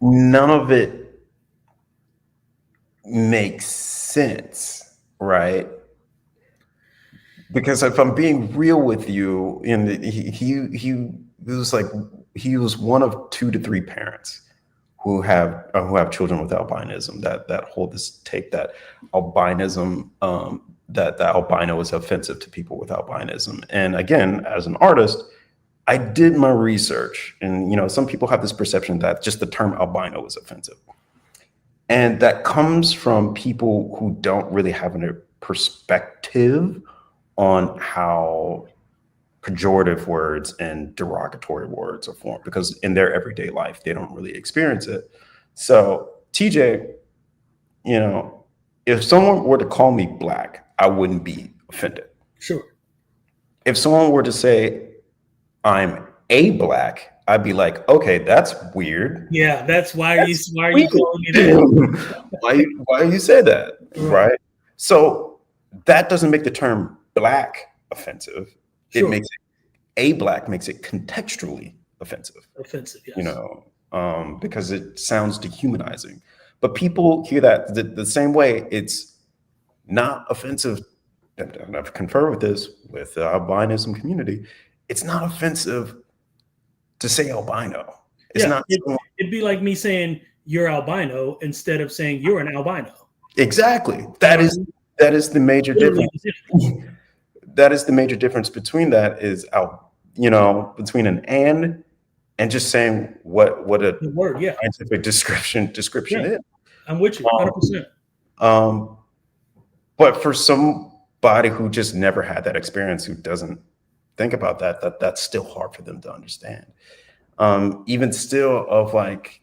none of it makes sense, right? Because if I'm being real with you, and he was one of 2 to 3 parents who have children with albinism that hold this take that albinism, that the albino is offensive to people with albinism. And again, as an artist, I did my research, and some people have this perception that just the term albino is offensive, and that comes from people who don't really have a perspective on how pejorative words and derogatory words are formed, because in their everyday life they don't really experience it. So TJ, if someone were to call me Black, I wouldn't be offended. Sure. If someone were to say I'm a Black, I'd be like, okay, that's weird. Yeah, that's why are you calling me that? Why you say that, Right. right? So that doesn't make the term black offensive. Sure. It makes it black makes it contextually offensive. Offensive, yes. You know, because it sounds dehumanizing. But people hear that the same way. It's not offensive. And I've conferred with this with the albinism community. It's not offensive to say albino. It's not. It'd be like me saying you're albino instead of saying you're an albino. Exactly. That is the major difference. That is the major difference between that is between an and just saying what a word, scientific description is. I'm with you 100%. But for somebody who just never had that experience, who doesn't think about that's still hard for them to understand. Even still, of like,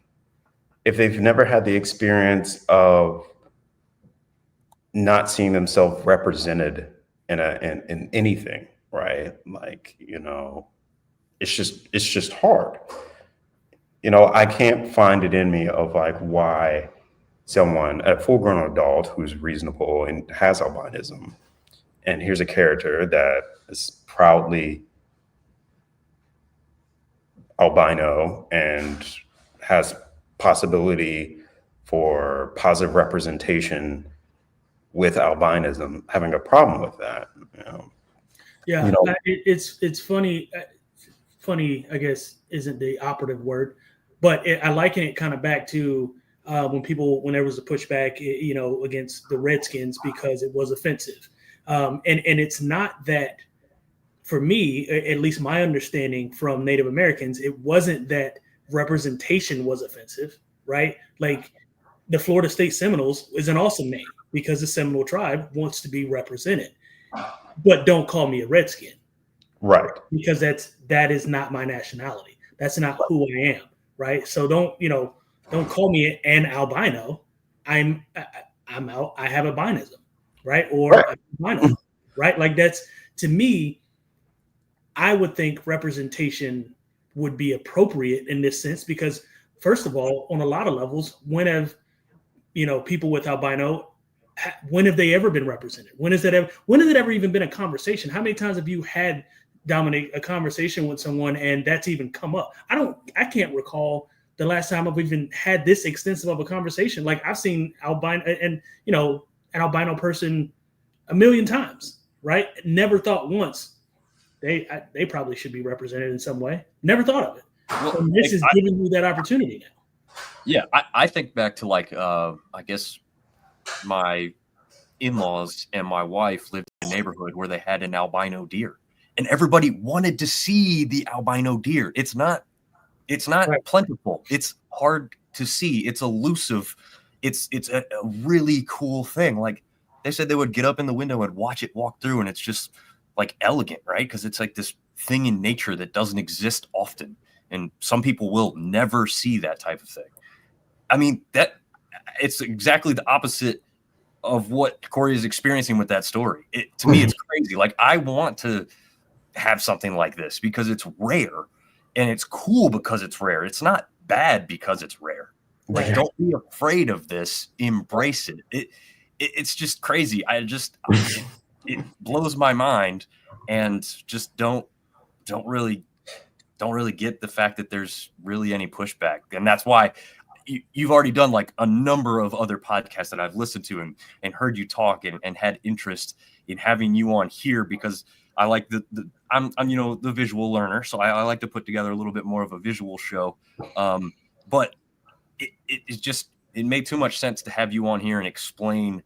if they've never had the experience of not seeing themselves represented in anything, right? Like, it's just hard. I can't find it in me of like why someone, a full-grown adult who's reasonable and has albinism, and here's a character that is proudly albino and has possibility for positive representation with albinism, having a problem with that. It's funny. Funny, I guess, isn't the operative word, but I liken it kind of back to when there was a pushback, against the Redskins because it was offensive, and it's not that. For me, at least my understanding from Native Americans, it wasn't that representation was offensive, right? Like the Florida State Seminoles is an awesome name because the Seminole tribe wants to be represented, but don't call me a Redskin. Right. Because that is not my nationality. That's not who I am, right? So don't call me an albino. I'm out. I have albinism, right? Or albino, right? Like that's, to me, I would think representation would be appropriate in this sense because, first of all, on a lot of levels, when have people with albino, when have they ever been represented? When has it ever even been a conversation? How many times have you had, Dominic, a conversation with someone and that's even come up? I can't recall the last time I've even had this extensive of a conversation. Like I've seen albino and an albino person a million times, right? Never thought once they probably should be represented in some way. Never thought of it. Well, so this is giving you that opportunity now. Yeah, I think back to I guess my in-laws and my wife lived in a neighborhood where they had an albino deer, and everybody wanted to see the albino deer. It's not right. Plentiful. It's hard to see. It's elusive. It's a really cool thing. Like they said, they would get up in the window and watch it walk through, and it's just like elegant, right? Because it's like this thing in nature that doesn't exist often, and some people will never see that type of thing. I mean, that it's exactly the opposite of what Cory is experiencing with that story. To me, it's crazy. Like I want to have something like this because it's rare, and it's cool because it's rare. It's not bad because it's rare. Like, don't be afraid of this. Embrace it. It's just crazy. It blows my mind, and just don't really get the fact that there's really any pushback. And that's why you've already done like a number of other podcasts that I've listened to and heard you talk and had interest in having you on here, because I like I'm the visual learner, so I like to put together a little bit more of a visual show. But it made too much sense to have you on here and explain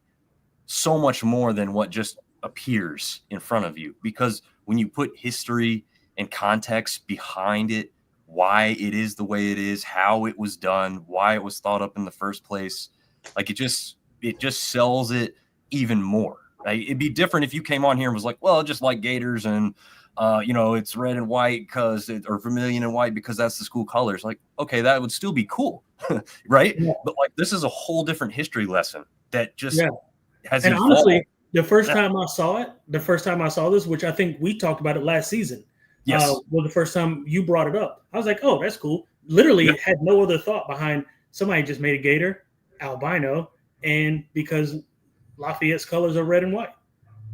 so much more than what just appears in front of you, because when you put history and context behind it, why it is the way it is, how it was done, why it was thought up in the first place, like it just sells it even more. Right? It'd be different if you came on here and was like, well, just like Gators and it's red and white or vermilion and white because that's the school colors. Like, okay, that would still be cool, right? Yeah. But like this is a whole different history lesson that just has and evolved. Honestly, the first time I saw this, which I think we talked about it last season, Yes. Was the first time you brought it up. I was like, oh, that's cool. Literally had no other thought behind somebody just made a gator albino, and because Lafayette's colors are red and white.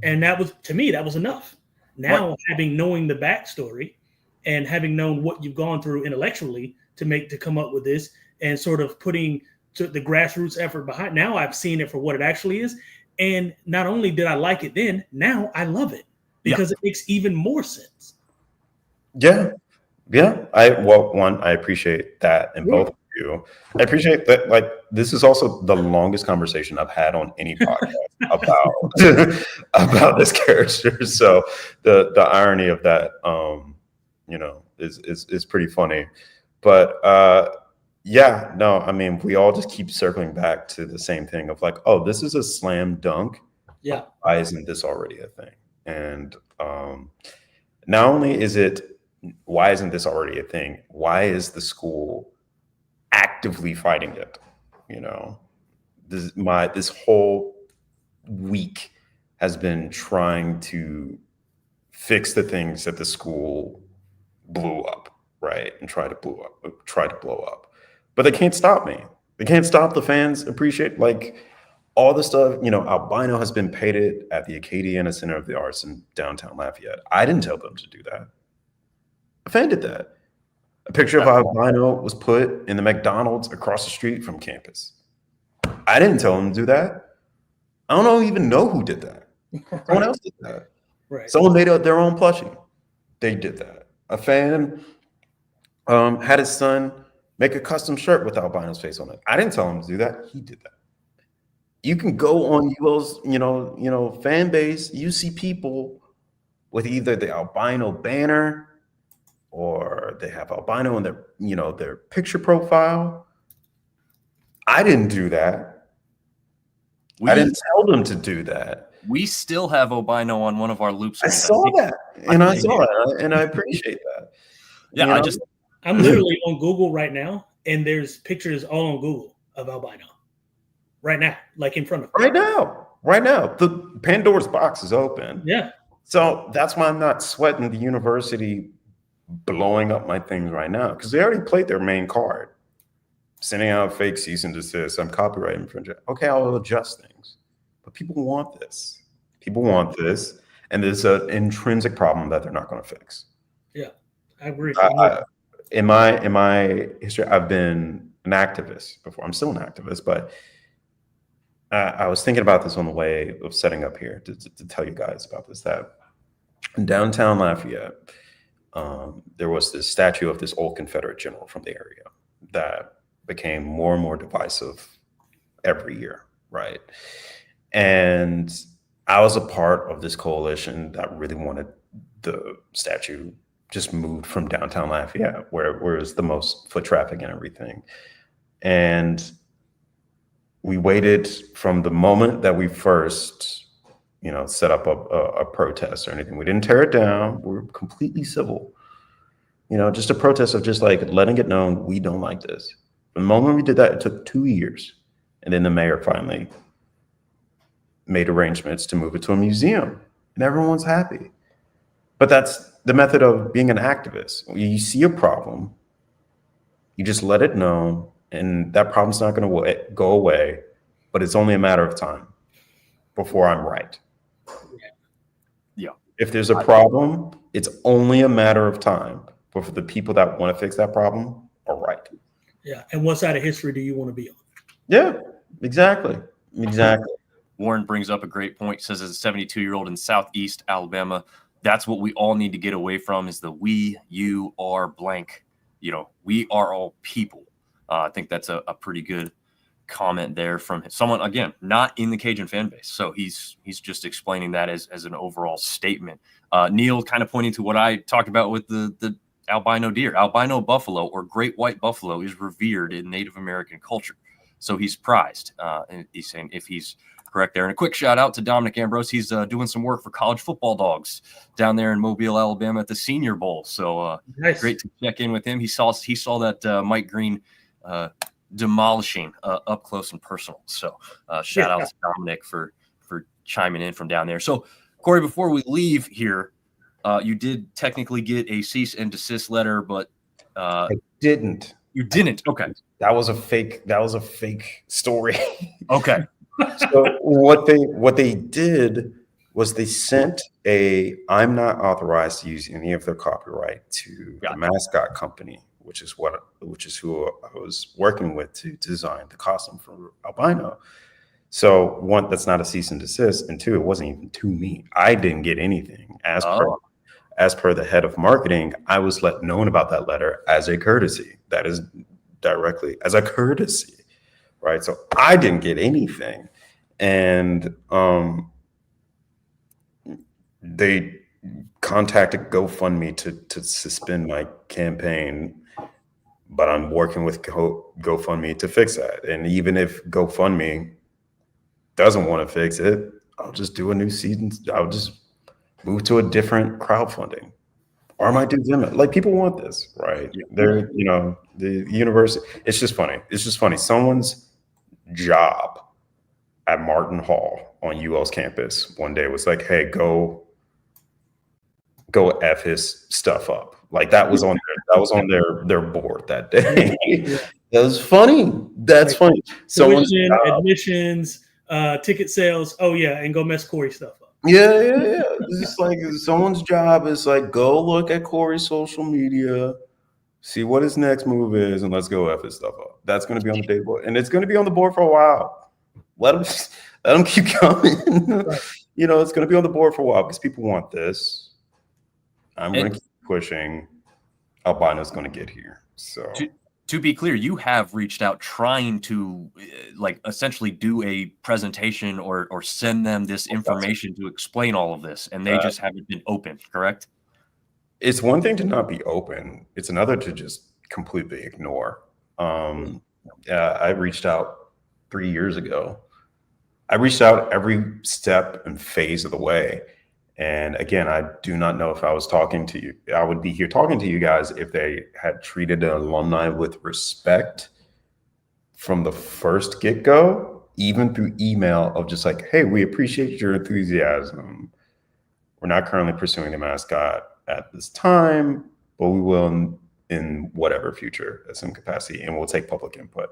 And that was, to me, that was enough. Now, knowing the backstory and having known what you've gone through intellectually to come up with this and sort of putting the grassroots effort behind, now I've seen it for what it actually is. And not only did I like it then, now I love it because it makes even more sense. Yeah. I appreciate that in both of you. I appreciate that. Like, this is also the longest conversation I've had on any podcast about this character. So the irony of that, is pretty funny. But I mean, we all just keep circling back to the same thing of like, oh, this is a slam dunk. Yeah. Why isn't this already a thing? And not only is it, why isn't this already a thing? Why is the school actively fighting it? This whole week has been trying to fix the things that the school blew up, right? And try to blow up. But they can't stop me. They can't stop the fans appreciate, like, all the stuff. Albino has been painted at the Acadiana Center of the Arts in downtown Lafayette. I didn't tell them to do that. A fan did that. A picture of albino was put in the McDonald's across the street from campus. I didn't tell them to do that. I don't even know who did that. Someone else did that. Right. Someone made their own plushie. They did that. A fan had his son make a custom shirt with albino's face on it. I didn't tell him to do that. He did that. You can go on UL's, fan base. You see people with either the albino banner or they have albino in their picture profile. I didn't do that. I didn't tell them to do that. We still have albino on one of our loops. I saw that, and I appreciate that. Yeah, I'm literally on Google right now, and there's pictures all on Google of albino right now, like in front of me. Right now, the Pandora's box is open. Yeah. So that's why I'm not sweating the university blowing up my things right now, because they already played their main card, sending out fake cease and desist. I'm copyright infringement. Okay, I'll adjust things, but people want this. And there's an intrinsic problem that they're not going to fix. Yeah, I agree. In my history, I've been an activist before. I'm still an activist, but I was thinking about this on the way of setting up here to tell you guys about this. That in downtown Lafayette, there was this statue of this old Confederate general from the area that became more and more divisive every year, right? And I was a part of this coalition that really wanted the statue just moved from downtown Lafayette, where it was the most foot traffic and everything. And we waited from the moment that we first, set up a protest or anything. We didn't tear it down. We were completely civil. Just a protest of just like letting it known we don't like this. The moment we did that, it took 2 years. And then the mayor finally made arrangements to move it to a museum. And everyone's happy. But that's the method of being an activist. When you see a problem, you just let it know, and that problem's not going to go away, but it's only a matter of time before I'm right. Yeah. If there's a problem, it's only a matter of time before the people that want to fix that problem are right. Yeah. And what side of history do you want to be on? Yeah, exactly. Warren brings up a great point. Says, as a 72-year-old in Southeast Alabama, that's what we all need to get away from, is the we, you, are blank. We are all people. I think that's a pretty good comment there from someone, again, not in the Cajun fan base. So he's just explaining that as an overall statement. Neil kind of pointing to what I talked about with the albino deer. Albino buffalo, or great white buffalo, is revered in Native American culture. So he's prized. And he's saying if he's correct there. And a quick shout out to Dominic Ambrose. He's doing some work for college football dogs down there in Mobile, Alabama at the Senior Bowl. So nice. Great to check in with him. He saw that Mike Green demolishing up close and personal. So shout out to Dominic for chiming in from down there. So Cory, before we leave here, You did technically get a cease and desist letter, but I didn't. you didn't. Okay. That was a fake. That was a fake story. Okay. So what they did was they sent a "I'm not authorized to use any of their copyright" to the Mascot company, which is who I was working with to design the costume for Albino. So one, that's not a cease and desist, and two, it wasn't even to me. I didn't get anything. As per the head of marketing, I was let known about that letter as a courtesy. That is directly as a courtesy, right? So I didn't get anything, and they contacted GoFundMe to suspend my campaign, but I'm working with GoFundMe to fix that. And even if GoFundMe doesn't want to fix it, I'll just do a new season. I'll just move to a different crowdfunding, or I might do Vimeo. Like, people want this, right? Yeah. They're, the university. It's just funny. Someone's job at Martin Hall on UL's campus one day was like, "Hey, go F his stuff up." Like, that was on their board that day. That was funny. That's funny. Tuition, admissions, ticket sales. Oh yeah, and go mess Cory stuff up. Yeah. It's just like someone's job is like, go look at Cory's social media, see what his next move is, and let's go F his stuff up. That's going to be on the data board, and it's going to be on the board for a while. Let them keep coming. Right. It's going to be on the board for a while because people want this. I'm going to keep pushing. Albino's going to get here. So. To be clear, you have reached out trying to essentially do a presentation or send them this information to explain all of this, and they just haven't been open, correct? It's one thing to not be open. It's another to just completely ignore. I reached out 3 years ago. I reached out every step and phase of the way. And again, I do not know if I was talking to you. I would be here talking to you guys if they had treated an alumni with respect from the first get-go, even through email of just like, "Hey, we appreciate your enthusiasm. We're not currently pursuing the Mascot at this time, but we will in whatever future at some capacity, and we'll take public input."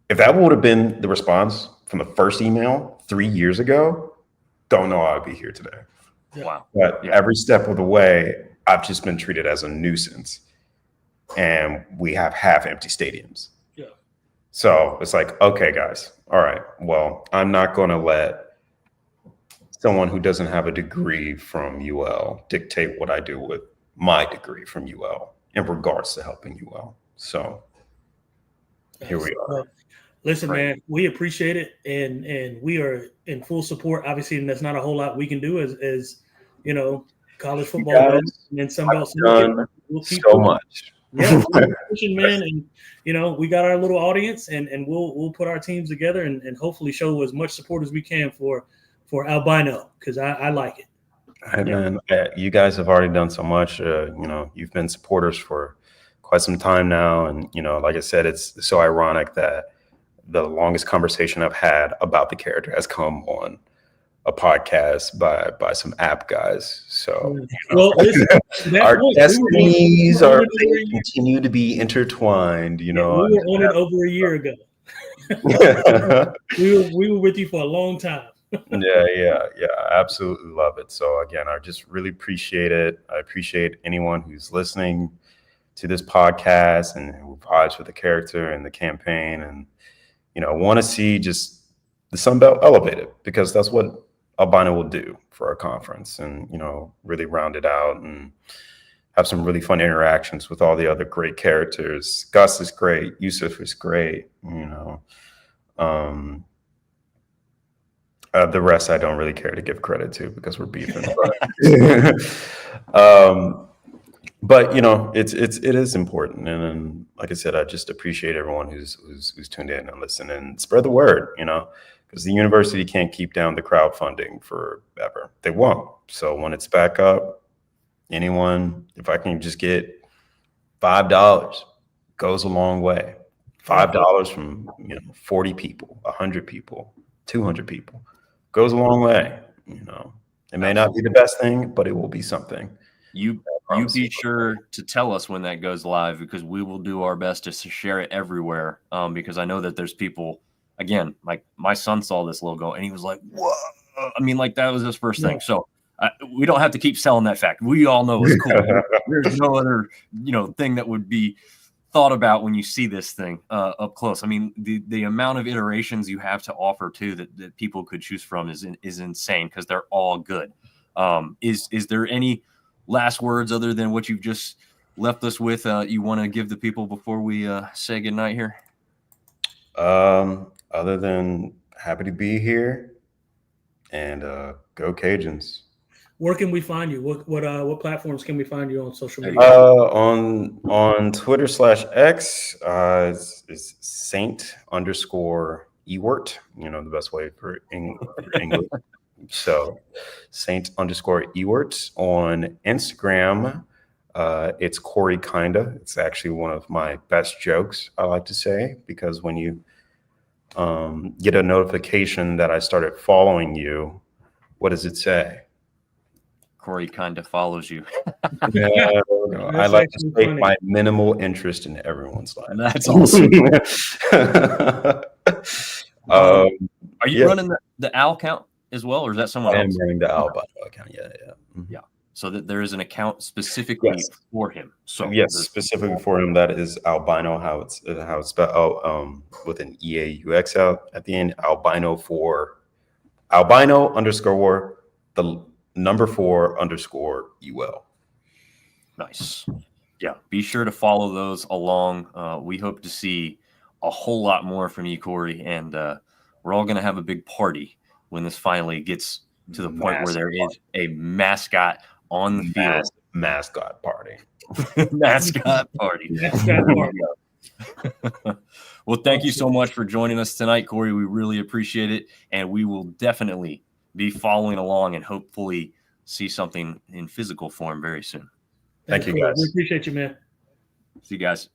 If that would have been the response from the first email 3 years ago, don't know how I'd be here today. Wow. But every step of the way, I've just been treated as a nuisance. And we have half empty stadiums. Yeah. So it's like, okay, guys, all right, well, I'm not going to let someone who doesn't have a degree from UL dictate what I do with my degree from UL in regards to helping UL. So here we are. Well, listen, man, we appreciate it, and we are in full support. Obviously, and that's not a whole lot we can do as college football and Sun Belt. We'll keep so much. Yeah, pushing, man, and we got our little audience, and we'll put our teams together and hopefully show as much support as we can for Albino, because I like it. Hey, man, you guys have already done so much. You've been supporters for quite some time now, and like I said, it's so ironic that the longest conversation I've had about the character has come on a podcast by some app guys. So well, listen, our destinies continue to be intertwined. We were on it over a year ago. we were with you for a long time. Yeah. I absolutely love it. So again, I just really appreciate it. I appreciate anyone who's listening to this podcast and who vibes with the character and the campaign, and want to see just the Sun Belt elevated, because that's what Albino will do for our conference, and really round it out and have some really fun interactions with all the other great characters. Gus is great. Yusuf is great. The rest I don't really care to give credit to because we're beefing. But it is important, and like I said, I just appreciate everyone who's tuned in and listened, and spread the word. Because the university can't keep down the crowdfunding forever. They won't. So when it's back up, anyone, if I can just get $5, goes a long way. $5 from 40 people, 100 people, 200 people goes a long way. It may not be the best thing, but it will be something. You be sure to tell us when that goes live, because we will do our best to share it everywhere. Because I know that there's people, again, like my son saw this logo and he was like, "Whoa!" I mean, like that was his first thing. So we don't have to keep selling that fact. We all know it's cool. There's no other, thing that would be thought about when you see this thing up close. I mean, the amount of iterations you have to offer too that people could choose from is insane, because they're all good. Is there any last words other than what you've just left us with you want to give the people before we say goodnight here? Other than happy to be here, and go Cajuns. Where can we find you? What platforms can we find you on social media? On Twitter /X, is Saint_Ewart. The best way for English. So Saint_Ewart. On Instagram, it's Cory kinda. It's actually one of my best jokes, I like to say, because when you get a notification that I started following you, what does it say? Cory kind of follows you. Yeah, I like to take my minimal interest in everyone's life. That's awesome. Are you running the Al account as well, or is that someone else? I'm running the Albino account. Yeah. Mm-hmm. Yeah. So that there is an account specifically for him. So yes, specifically for him. That is Albino, how it's spelled, with an EAUX out at the end. Albino _ the number 4_UL. Nice. Yeah. Be sure to follow those along. We hope to see a whole lot more from you, Cory, and we're all going to have a big party when this finally gets to the point where there is a mascot on the field. Mascot party. Mascot party. Mascot party. Well, thank you so much for joining us tonight, Cory. We really appreciate it, and we will definitely be following along and hopefully see something in physical form very soon. Thank you, guys. We appreciate you, man. See you guys.